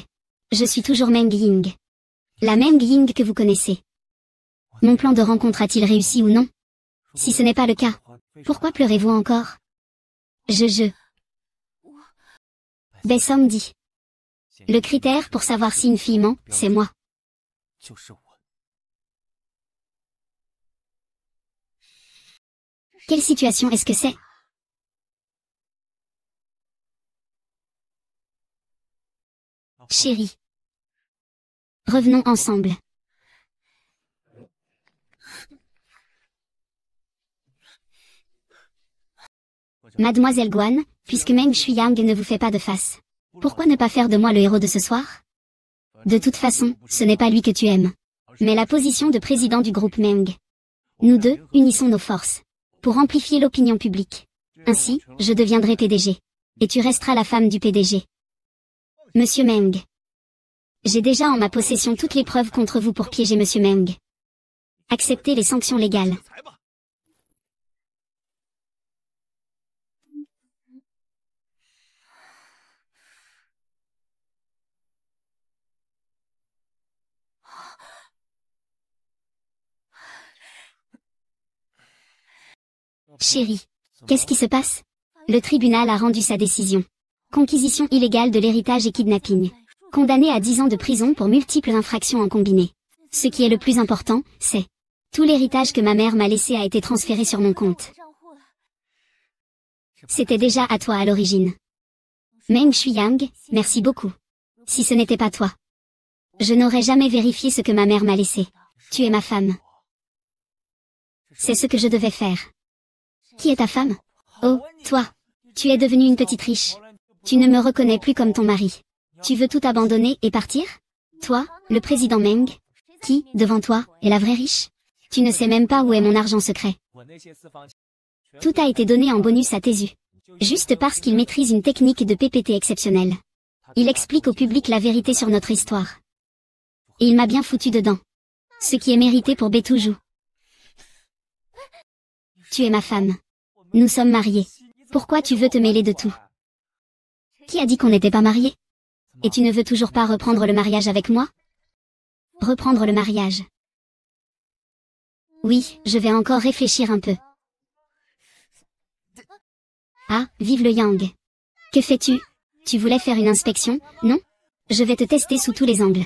Je suis toujours Meng Ying. La Meng Ying que vous connaissez. Mon plan de rencontre a-t-il réussi ou non? Si ce n'est pas le cas, pourquoi pleurez-vous encore? Baisong dit. Le critère pour savoir si une fille ment, c'est moi. Quelle situation est-ce que c'est? Chérie. Revenons ensemble. Mademoiselle Guan, puisque Meng Shuyang ne vous fait pas de face, pourquoi ne pas faire de moi le héros de ce soir? De toute façon, ce n'est pas lui que tu aimes, mais la position de président du groupe Meng. Nous deux, unissons nos forces, pour amplifier l'opinion publique. Ainsi, je deviendrai PDG. Et tu resteras la femme du PDG. Monsieur Meng. J'ai déjà en ma possession toutes les preuves contre vous pour piéger Monsieur Meng. Acceptez les sanctions légales. Chérie, qu'est-ce qui se passe? Le tribunal a rendu sa décision. Conquisition illégale de l'héritage et kidnapping. Condamné à 10 ans de prison pour multiples infractions en combiné. Ce qui est le plus important, c'est tout l'héritage que ma mère m'a laissé a été transféré sur mon compte. C'était déjà à toi à l'origine. Meng Shuiyang, merci beaucoup. Si ce n'était pas toi, je n'aurais jamais vérifié ce que ma mère m'a laissé. Tu es ma femme. C'est ce que je devais faire. Qui est ta femme? Oh, toi. Tu es devenue une petite riche. Tu ne me reconnais plus comme ton mari. Tu veux tout abandonner et partir? Toi, le président Meng, qui, devant toi, est la vraie riche? Tu ne sais même pas où est mon argent secret. Tout a été donné en bonus à Tézu. Juste parce qu'il maîtrise une technique de PPT exceptionnelle. Il explique au public la vérité sur notre histoire. Et il m'a bien foutu dedans. Ce qui est mérité pour Betoujou. Tu es ma femme. Nous sommes mariés. Pourquoi tu veux te mêler de tout? Qui a dit qu'on n'était pas mariés? Et tu ne veux toujours pas reprendre le mariage avec moi? Reprendre le mariage. Oui, je vais encore réfléchir un peu. Ah, vive le Yang. Que fais-tu? Tu voulais faire une inspection, non? Je vais te tester sous tous les angles.